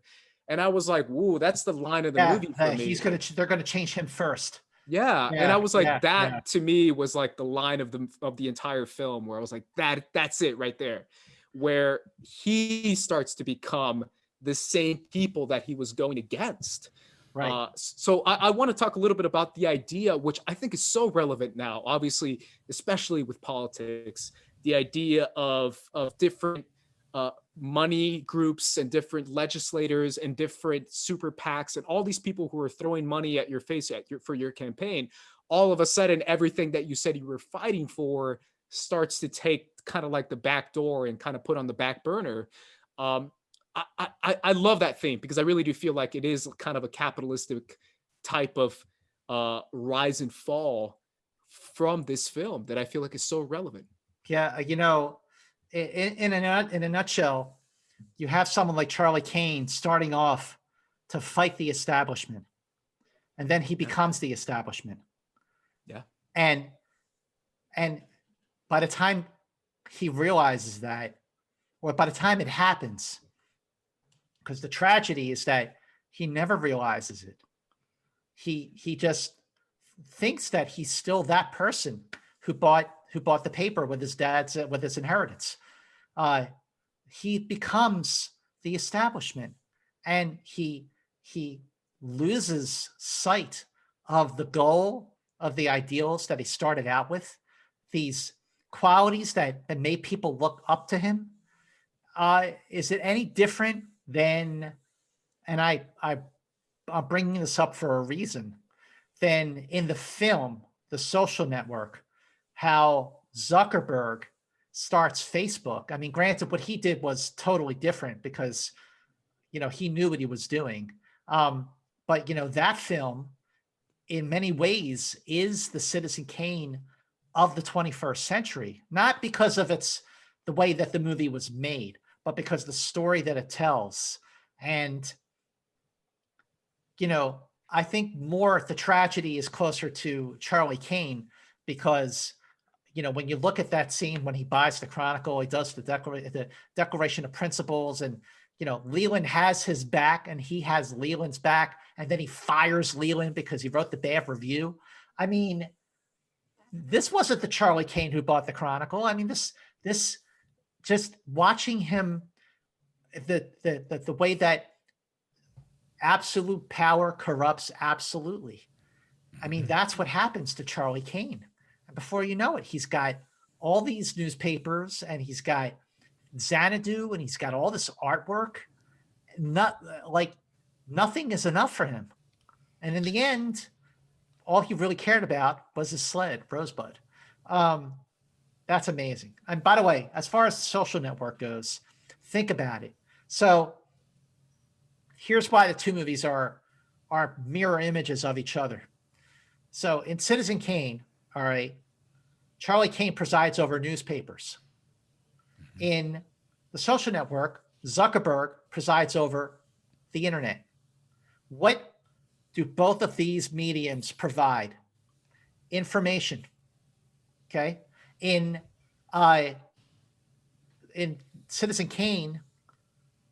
And I was like, whoa, that's the line of the movie for me. They're going to change him first. Yeah. And I was like, to me was like the line of the entire film, where I was like, that's it right there, where he starts to become the same people that he was going against. Right. So I want to talk a little bit about the idea, which I think is so relevant now, obviously, especially with politics, the idea of different money groups and different legislators and different super PACs and all these people who are throwing money at your face for your campaign. All of a sudden, everything that you said you were fighting for starts to take kind of like the back door and kind of put on the back burner. I love that theme because I really do feel like it is kind of a capitalistic type of rise and fall from this film that I feel like is so relevant. Yeah, in a nutshell, you have someone like Charlie Kane starting off to fight the establishment, and then he becomes the establishment. Yeah. And by the time he realizes that, or by the time it happens, because the tragedy is that he never realizes it. He just thinks that he's still that person who bought the paper with his dad's with his inheritance. He becomes the establishment, and he loses sight of the goal, of the ideals that he started out with, these qualities that made people look up to him. Is it any different than, and I'm bringing this up for a reason, than in the film, The Social Network, how Zuckerberg starts Facebook? I mean, granted, what he did was totally different because, he knew what he was doing. But, that film, in many ways, is the Citizen Kane of the 21st century, not because of the way that the movie was made, but because the story that it tells. And, I think more the tragedy is closer to Charlie Kane because, when you look at that scene when he buys the Chronicle, he does the Declaration of Principles, and, Leland has his back and he has Leland's back, and then he fires Leland because he wrote the bad review. I mean, this wasn't the Charlie Kane who bought the Chronicle. I mean, this just watching him, the way that absolute power corrupts absolutely. I mean, that's what happens to Charlie Kane. And before you know it, he's got all these newspapers, and he's got Xanadu, and he's got all this artwork. Nothing is enough for him. And in the end, all he really cared about was his sled, Rosebud. That's amazing. And by the way, as far as The Social Network goes, think about it. So here's why the two movies are mirror images of each other. So in Citizen Kane, all right, Charlie Kane presides over newspapers. In The Social Network, Zuckerberg presides over the internet. What do both of these mediums provide? Information. Okay. In Citizen Kane,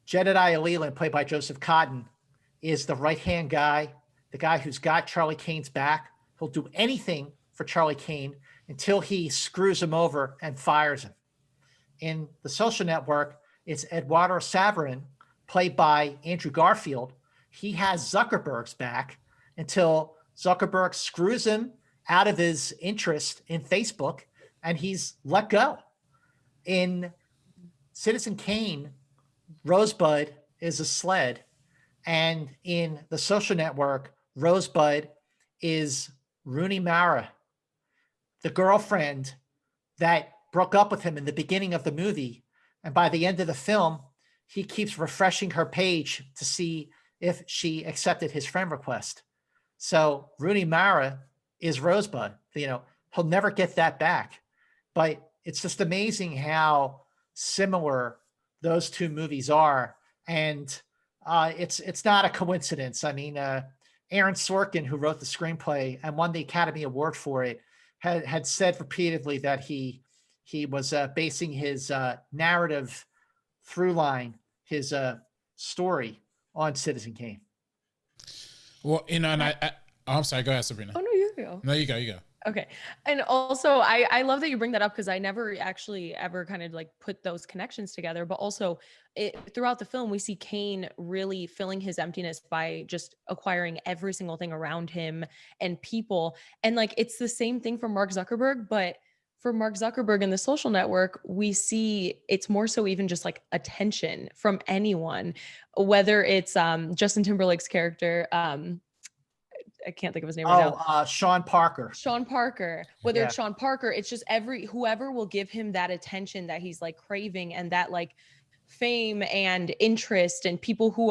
Jedediah Leland, played by Joseph Cotten, is the right-hand guy, the guy who's got Charlie Kane's back. He'll do anything for Charlie Kane until he screws him over and fires him. In The Social Network, it's Eduardo Saverin, played by Andrew Garfield. He has Zuckerberg's back until Zuckerberg screws him out of his interest in Facebook, and he's let go. In Citizen Kane, Rosebud is a sled, and in The Social Network, Rosebud is Rooney Mara, the girlfriend that broke up with him in the beginning of the movie, and by the end of the film, he keeps refreshing her page to see if she accepted his friend request. So Rooney Mara is Rosebud. He'll never get that back. But it's just amazing how similar those two movies are. And it's not a coincidence. I mean, Aaron Sorkin, who wrote the screenplay and won the Academy Award for it, had said repeatedly that he was basing his narrative through line, his story, on Citizen Kane. Well, and I'm sorry. Go ahead, Sabrina. Oh no, you go. No, you go. Okay. And also I love that you bring that up because I never actually ever kind of like put those connections together. But also throughout the film, we see Kane really filling his emptiness by just acquiring every single thing around him and people. And like it's the same thing for Mark Zuckerberg, but for Mark Zuckerberg and the Social Network, we see it's more so even just like attention from anyone, whether it's Justin Timberlake's character, I can't think of his name right now. Sean Parker. Sean Parker. Whether it's Sean Parker, it's just whoever will give him that attention that he's like craving and that like fame and interest, and people who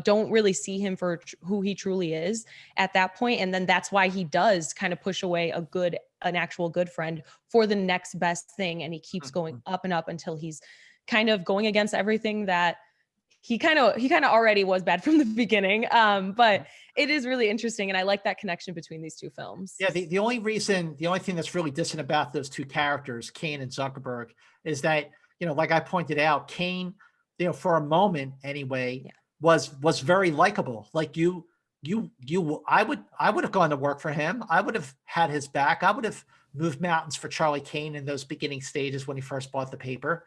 don't really see him for who he truly is at that point. And then that's why he does kind of push away an actual good friend for the next best thing. And he keeps going up and up until he's kind of going against everything that he kind of already was bad from the beginning. But it is really interesting. And I like that connection between these two films. Yeah. The only thing that's really distant about those two characters, Kane and Zuckerberg, is that, like I pointed out, Kane, for a moment anyway, was very likable. Like I would have gone to work for him. I would have had his back. I would have moved mountains for Charlie Kane in those beginning stages when he first bought the paper.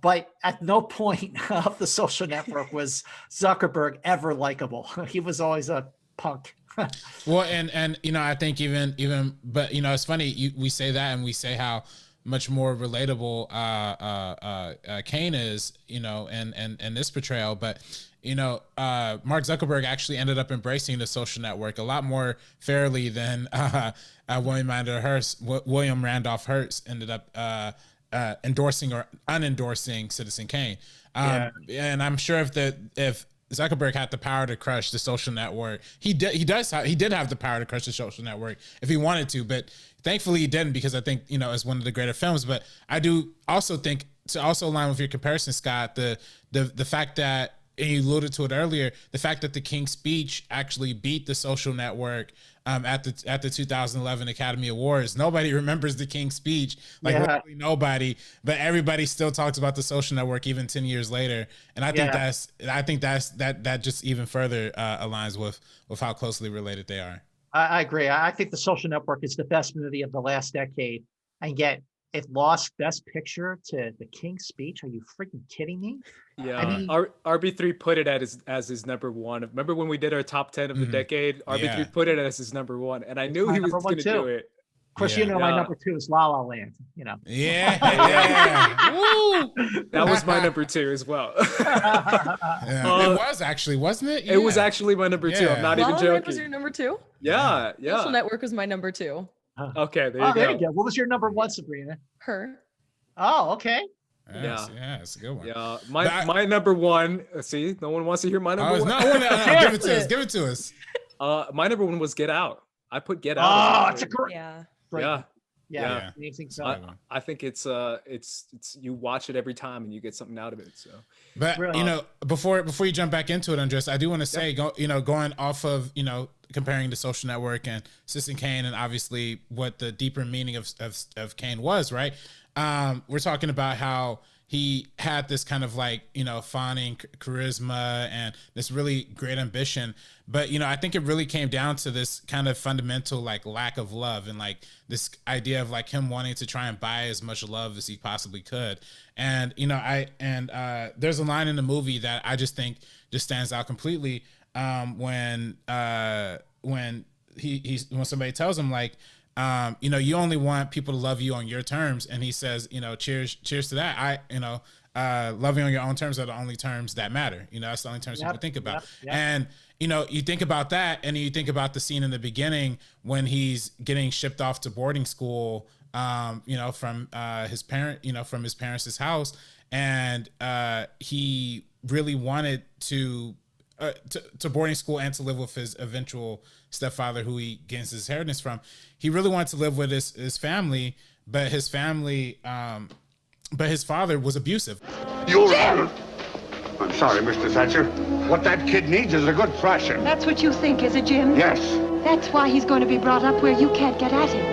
But at no point of the Social Network was Zuckerberg ever likable. He was always a punk. Well, and I think even but it's funny we say that, and we say how much more relatable Kane is, and this portrayal, but Mark Zuckerberg actually ended up embracing the Social Network a lot more fairly than William Randolph Hearst ended up endorsing or unendorsing Citizen Kane. And I'm sure if Zuckerberg had the power to crush the Social Network, he did have the power to crush the Social Network if he wanted to, but thankfully he didn't, because I think it's one of the greater films. But I do also think, to also align with your comparison, Scott, the fact that, and you alluded to it earlier, the fact that the King's Speech actually beat the Social Network at the 2011 Academy Awards. Nobody remembers the King's Speech, literally nobody, but everybody still talks about the Social Network even 10 years later. And I think that just even further aligns with how closely related they are. I agree. I think the Social Network is the best movie of the last decade, and yet it lost Best Picture to The King's Speech. Are you freaking kidding me? Yeah, I mean, RB3 put it as his number one. Remember when we did our top 10 of the decade? RB3 put it as his number one, and I knew he was going to do it. Of course, my number two is La La Land. Yeah. That was my number two as well. It was actually, wasn't it? Yeah. It was actually my number two. I'm not even joking. La La Land was your number two? Yeah. Social Network was my number two. Okay, there you go. What was your number one, Sabrina? Her. Oh, okay. Yeah, it's a good one. Yeah, my number one. See, no one wants to hear my number one. No, give it to us. Give it to us. My number one was Get Out. I put Get Out. Oh, it's a great. Yeah. I think so. I think it's you watch it every time and you get something out of it. So, but before you jump back into it, Andres, I do want to say, going off of comparing the Social Network and Citizen Kane, and obviously what the deeper meaning of Kane was, right? We're talking about how he had this kind of fawning charisma and this really great ambition. But, I think it really came down to this kind of fundamental lack of love, and this idea of him wanting to try and buy as much love as he possibly could. And, there's a line in the movie that I just think just stands out completely. When somebody tells him you only want people to love you on your terms, and he says, cheers to that. Loving on your own terms are the only terms that matter. That's the only terms people think about. And you think about that, and you think about the scene in the beginning when he's getting shipped off to boarding school, from his parents' house, and he really wanted to boarding school and to live with his eventual stepfather, who he gains his inheritance from. He really wanted to live with his family, but his family, but his father was abusive. Your Honor. I'm sorry, Mr. Thatcher. What that kid needs is a good thrashing. That's what you think, is it, Jim? Yes. That's why he's going to be brought up where you can't get at him.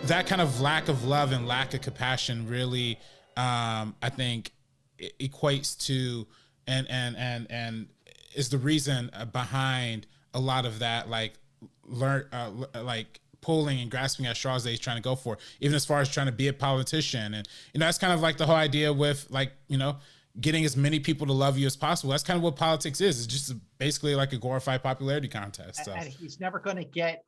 That kind of lack of love and lack of compassion really, I think, equates to and is the reason behind a lot of that, like like pulling and grasping at straws that he's trying to go for, even as far as trying to be a politician. And, you know, that's kind of like the whole idea with, like, you know, getting as many people to love you as possible. That's kind of what politics is. It's just basically like a glorified popularity contest. So. And he's never going to get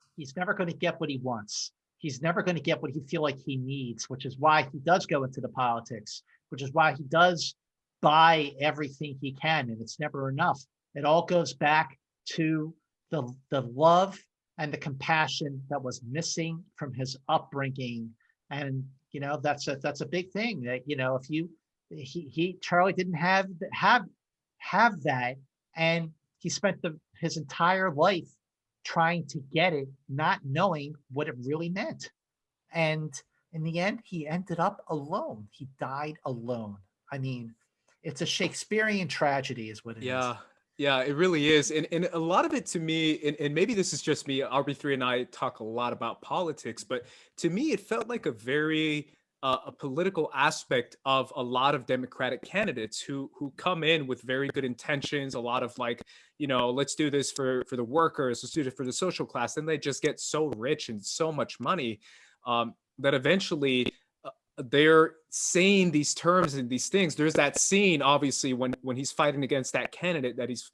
what he wants. He's never going to get what he feel like he needs, which is why he does go into the politics, which is why he does buy everything he can. And it's never enough. It all goes back to the love and the compassion that was missing from his upbringing. And, you know, that's a big thing that, you know, if Charlie didn't have that, and he spent his entire life trying to get it, not knowing what it really meant. And in the end, he ended up alone. He died alone. I mean, it's a Shakespearean tragedy is what it is. Yeah, it really is. And a lot of it to me, and maybe this is just me, RB3 and I talk a lot about politics, but to me, it felt like a very a political aspect of a lot of Democratic candidates who come in with very good intentions, a lot of like, you know, let's do this for the workers, let's do it for the social class. And they just get so rich and so much money that eventually they're saying these terms and these things. There's that scene, obviously, when he's fighting against that candidate that he's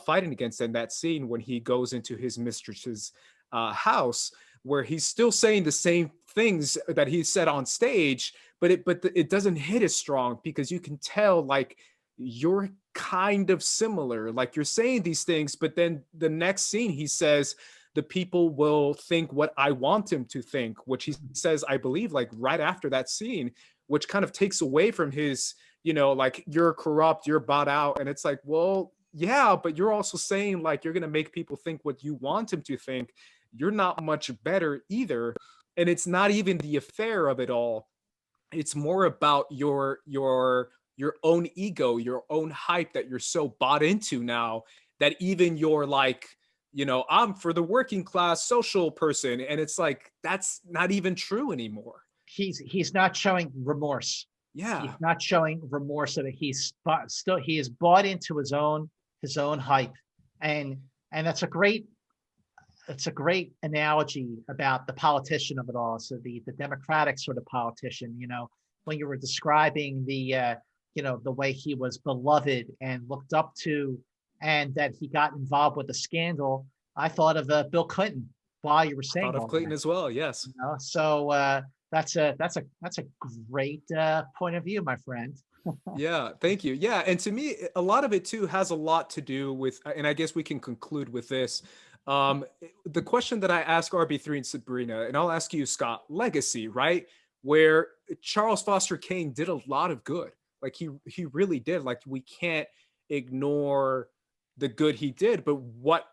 fighting against, in that scene when he goes into his mistress's house, where he's still saying the same things that he said on stage, but it doesn't hit as strong, because you can tell like you're kind of similar, like you're saying these things, but then the next scene he says, the people will think what I want them to think, which he says, I believe, like right after that scene, which kind of takes away from his, you know, like, you're corrupt, you're bought out. And it's like, well, yeah, but you're also saying like, you're going to make people think what you want them to think. You're not much better either. And it's not even the affair of it all. It's more about your own ego, your own hype that you're so bought into now that even you're like, you know, I'm for the working class social person. And it's like, that's not even true anymore. He's not showing remorse. Yeah. He's not showing remorse that he is bought into his own hype. And that's a great analogy about the politician of it all. So the Democratic sort of politician, you know, when you were describing the way he was beloved and looked up to, and that he got involved with a scandal, I thought of Bill Clinton while you were saying. I thought of Clinton as well. Yes. You know? So that's a great point of view, my friend. Yeah, thank you. Yeah, and to me, a lot of it too has a lot to do with, and I guess we can conclude with this. The question that I ask RB3 and Sabrina, and I'll ask you, Scott, legacy, right? Where Charles Foster Kane did a lot of good. Like he really did. Like, we can't ignore the good he did, but what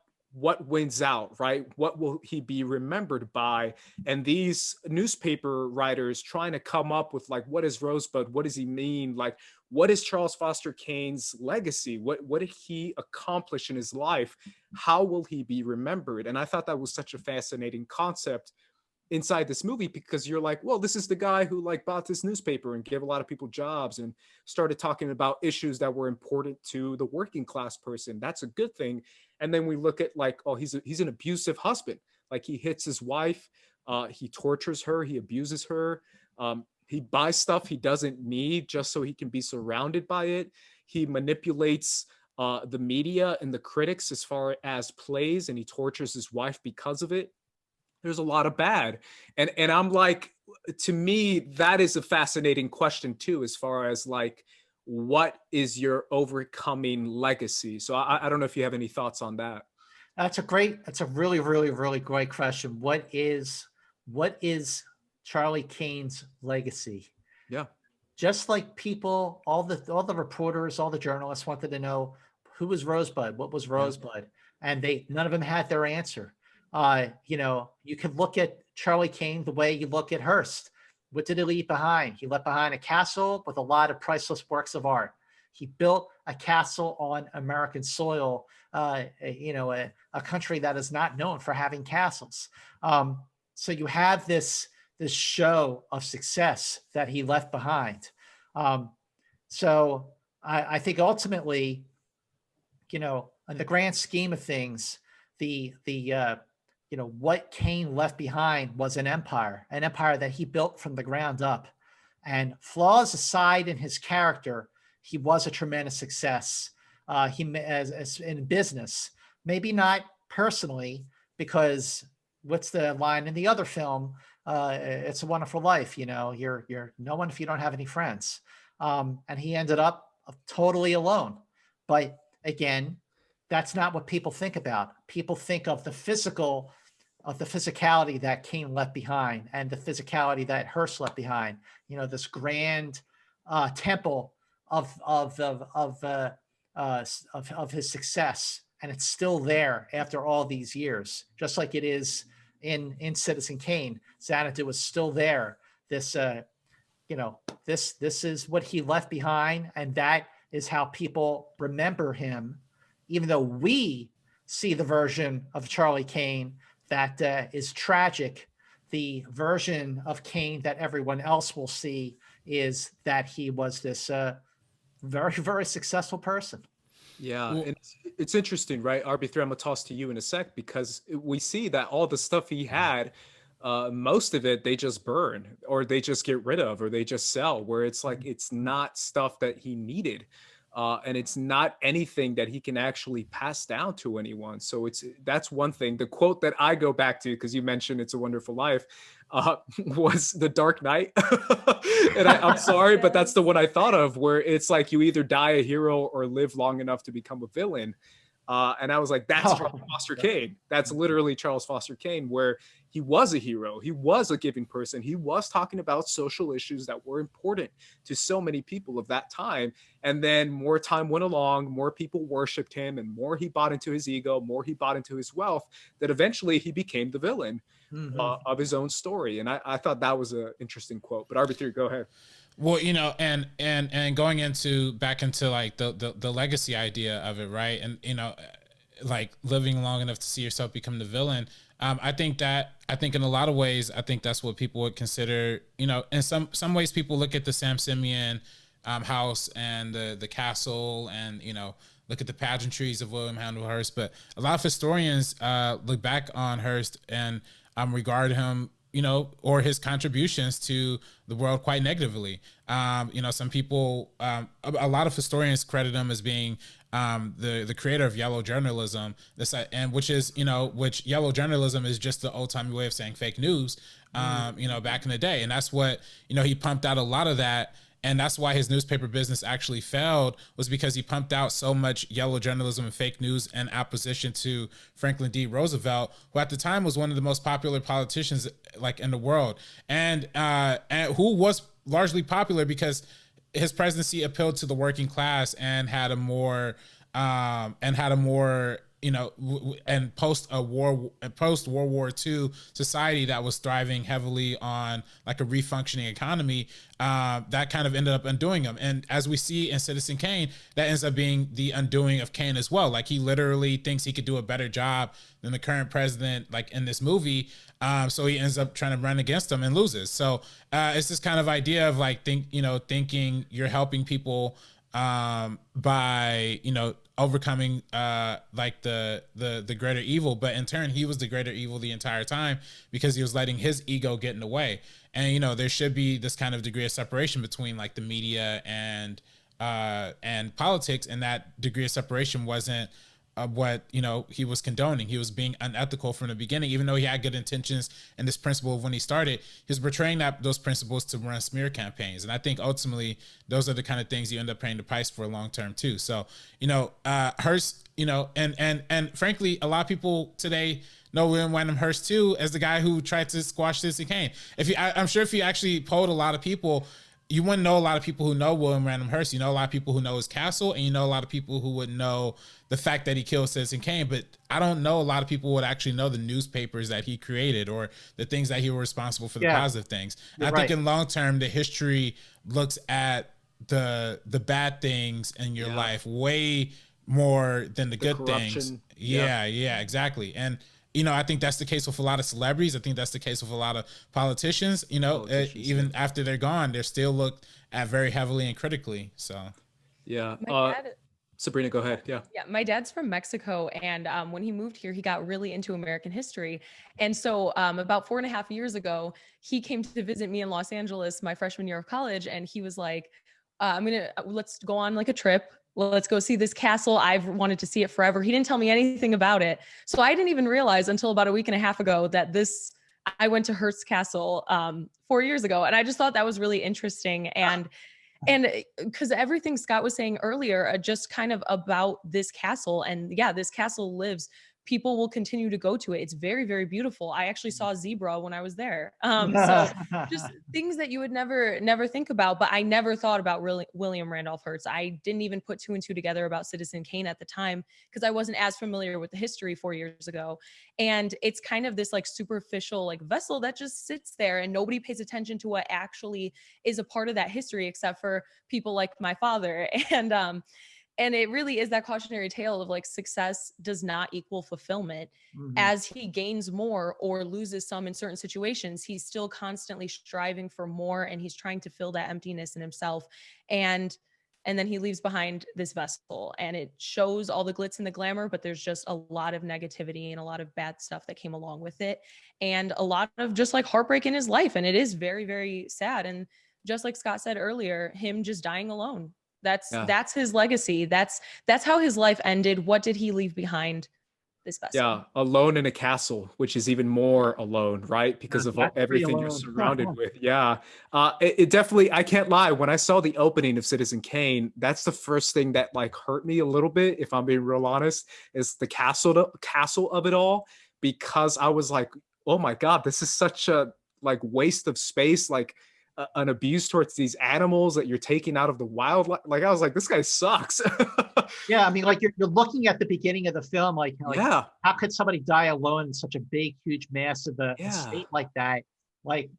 wins out, right? What will he be remembered by? And these newspaper writers trying to come up with like, what is Rosebud? What does he mean? Like, what is Charles Foster Kane's legacy? What did he accomplish in his life? How will he be remembered? And I thought that was such a fascinating concept inside this movie, because you're like, well, this is the guy who like bought this newspaper and gave a lot of people jobs and started talking about issues that were important to the working class person. That's a good thing. And then we look at like, oh, he's an abusive husband. Like, he hits his wife, he tortures her, he abuses her, he buys stuff he doesn't need just so he can be surrounded by it. He manipulates the media and the critics as far as plays, and he tortures his wife because of it. There's a lot of bad. And I'm like, to me, that is a fascinating question too, as far as like, what is your overcoming legacy? So I don't know if you have any thoughts on that. That's a really, really, really great question. What is Charlie Kane's legacy? Yeah. Just like people, all the reporters, all the journalists wanted to know, who was Rosebud? What was Rosebud? And none of them had their answer. You know, you could look at Charlie Kane the way you look at Hearst. What did he leave behind? He left behind a castle with a lot of priceless works of art. He built a castle on American soil, you know, a country that is not known for having castles. So you have this show of success that he left behind. So I think ultimately, you know, in the grand scheme of things, what Kane left behind was an empire that he built from the ground up. And flaws aside in his character, he was a tremendous success. As in business, maybe not personally, because what's the line in the other film? It's a Wonderful Life. You're no one if you don't have any friends. And he ended up totally alone. But again, that's not what people think about. People think of the physicality that Kane left behind and the physicality that Hearst left behind. This grand temple of his success, and it's still there after all these years, just like it is in Citizen Kane. Xanadu was still there. This is what he left behind, and that is how people remember him, even though we see the version of Charlie Kane that is tragic. The version of Kane that everyone else will see is that he was this very, very successful person. Yeah, and it's interesting, right? RB3, I'm gonna toss to you in a sec, because we see that all the stuff he had, most of it they just burn, or they just get rid of, or they just sell, where it's like it's not stuff that he needed. And it's not anything that he can actually pass down to anyone. So that's one thing. The quote that I go back to, because you mentioned It's a Wonderful Life, was The Dark Knight. And I'm sorry, but that's the one I thought of, where it's like you either die a hero or live long enough to become a villain. And I was like, that's Charles Foster Kane. That's literally Charles Foster Kane, where he was a hero. He was a giving person. He was talking about social issues that were important to so many people of that time. And then more time went along, more people worshiped him, and more he bought into his ego, more he bought into his wealth, that eventually he became the villain of his own story. And I thought that was an interesting quote. But RB3, go ahead. Well, and going back into like the legacy idea of it, right? And like living long enough to see yourself become the villain. I think in a lot of ways, I think that's what people would consider. In some ways, people look at the Sam Simeon house and the castle, and look at the pageantries of William Handel Hearst. But a lot of historians look back on Hearst and regard him, or his contributions to the world quite negatively. Some people, a lot of historians credit him as being the creator of yellow journalism. Which yellow journalism is just the old timey way of saying fake news. Back in the day, and that's what he pumped out a lot of that. And that's why his newspaper business actually failed, was because he pumped out so much yellow journalism and fake news in opposition to Franklin D. Roosevelt, who at the time was one of the most popular politicians like in the world, and who was largely popular because his presidency appealed to the working class and had a more and post World War II society that was thriving heavily on like a refunctioning economy, that kind of ended up undoing him. And as we see in Citizen Kane, that ends up being the undoing of Kane as well. Like he literally thinks he could do a better job than the current president, like in this movie. So he ends up trying to run against him and loses. So it's this kind of idea of like thinking you're helping people by overcoming like the greater evil, but in turn he was the greater evil the entire time because he was letting his ego get in the way. And there should be this kind of degree of separation between like the media and politics, and that degree of separation wasn't what he was condoning. He was being unethical from the beginning, even though he had good intentions and this principle of when he started, he was betraying those principles to run smear campaigns. And I think ultimately those are the kind of things you end up paying the price for long term too. So Hearst, and frankly, a lot of people today know William Wyndham Hearst too as the guy who tried to squash Citizen Kane. I'm sure if you actually polled a lot of people, you wouldn't know a lot of people who know William Random Hearst. You know a lot of people who know his castle, and you know a lot of people who would know the fact that he killed Citizen Kane. But I don't know a lot of people would actually know the newspapers that he created or the things that he was responsible for, the positive things. I think in long term, the history looks at the bad things in your life way more than the good things. Yeah, exactly. And I think that's the case with a lot of celebrities. I think that's the case with a lot of politicians. Even after they're gone, they're still looked at very heavily and critically. So, yeah. Sabrina, go ahead. Yeah. Yeah, my dad's from Mexico, and when he moved here, he got really into American history. And so about 4.5 years ago, he came to visit me in Los Angeles my freshman year of college, and he was like, let's go on like a trip. Let's go see this castle. I've wanted to see it forever. He didn't tell me anything about it. So I didn't even realize until about a week and a half ago that I went to Hearst Castle 4 years ago. And I just thought that was really interesting. And because everything Scott was saying earlier, just kind of about this castle, and yeah, this castle lives. People will continue to go to it. It's very, very beautiful. I actually saw a zebra when I was there. So just things that you would never think about, but I never thought about William Randolph Hearst. I didn't even put 2 and 2 together about Citizen Kane at the time because I wasn't as familiar with the history 4 years ago. And it's kind of this like superficial like vessel that just sits there and nobody pays attention to what actually is a part of that history except for people like my father. And it really is that cautionary tale of like success does not equal fulfillment. Mm-hmm. As he gains more or loses some in certain situations, he's still constantly striving for more and he's trying to fill that emptiness in himself. And then he leaves behind this vessel and it shows all the glitz and the glamour, but there's just a lot of negativity and a lot of bad stuff that came along with it. And a lot of just like heartbreak in his life. And it is very, very sad. And just like Scott said earlier, him just dying alone. That's his legacy. That's how his life ended. What did he leave behind? This vessel. Yeah, alone in a castle, which is even more alone, right? Because of everything you're surrounded with. Yeah, it definitely. I can't lie. When I saw the opening of Citizen Kane, that's the first thing that like hurt me a little bit. If I'm being real honest, is the castle of it all, because I was like, oh my god, this is such a like waste of space, like an abuse towards these animals that you're taking out of the wild. Like I was like, this guy sucks. Yeah, I mean, like you're looking at the beginning of the film, like how could somebody die alone in such a big, huge, massive estate like that? Like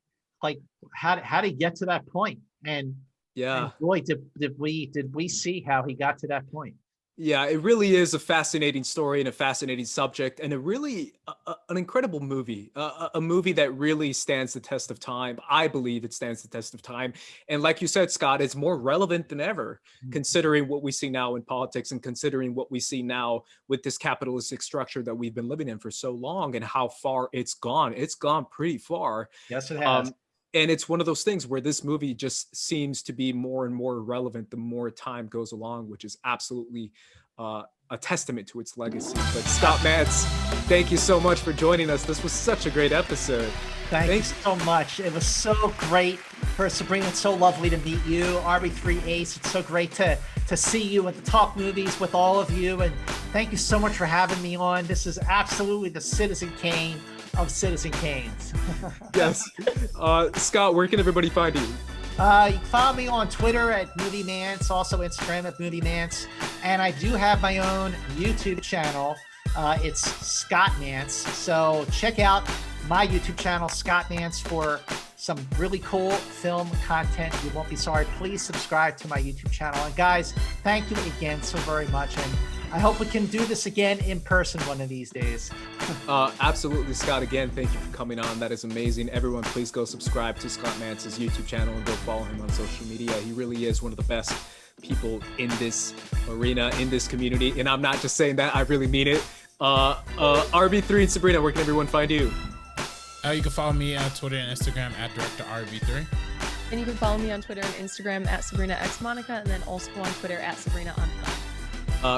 how to get to that point? And boy, did we see how he got to that point? Yeah, it really is a fascinating story and a fascinating subject, and a really an incredible movie, a movie that really stands the test of time. I believe it stands the test of time. And like you said, Scott, it's more relevant than ever, considering what we see now in politics and considering what we see now with this capitalistic structure that we've been living in for so long and how far it's gone. It's gone pretty far. Yes, it has. And it's one of those things where this movie just seems to be more and more relevant the more time goes along, which is absolutely a testament to its legacy. But Scott Mantz, thank you so much for joining us. This was such a great episode. Thanks so much. It was so great for Sabrina. It's so lovely to meet you. RB3 Ace, it's so great to see you and to talk movies with all of you. And thank you so much for having me on. This is absolutely the Citizen Kane of Citizen Kanes. Yes. Scott, where can everybody find you? You can follow me on Twitter at Movie Mantz, also Instagram at Movie Mantz. And I do have my own YouTube channel. It's Scott Mantz. So check out my YouTube channel, Scott Mantz, for some really cool film content. You won't be sorry. Please subscribe to my YouTube channel. And guys, thank you again so very much. And I hope we can do this again in person one of these days. Absolutely, Scott. Again, thank you for coming on. That is amazing. Everyone, please go subscribe to Scott Mantz's YouTube channel and go follow him on social media. He really is one of the best people in this arena, in this community. And I'm not just saying that, I really mean it. RB3 and Sabrina, where can everyone find you? You can follow me on Twitter and Instagram at Director RB3. And you can follow me on Twitter and Instagram at Sabrina X Monica, and then also on Twitter at Sabrina on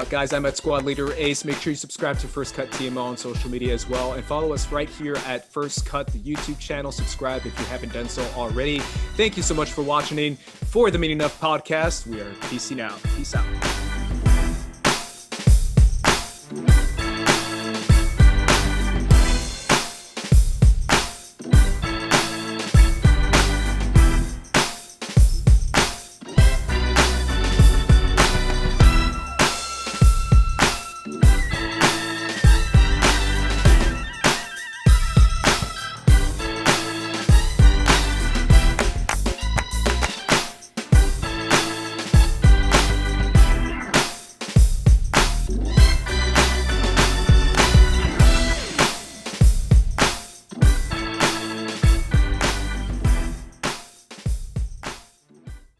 Guys, I'm at Squad Leader Ace. Make sure you subscribe to First Cut TMO on social media as well. And follow us right here at First Cut, the YouTube channel. Subscribe if you haven't done so already. Thank you so much for watching. For the Meaning Of podcast, we are peacing out. Peace out.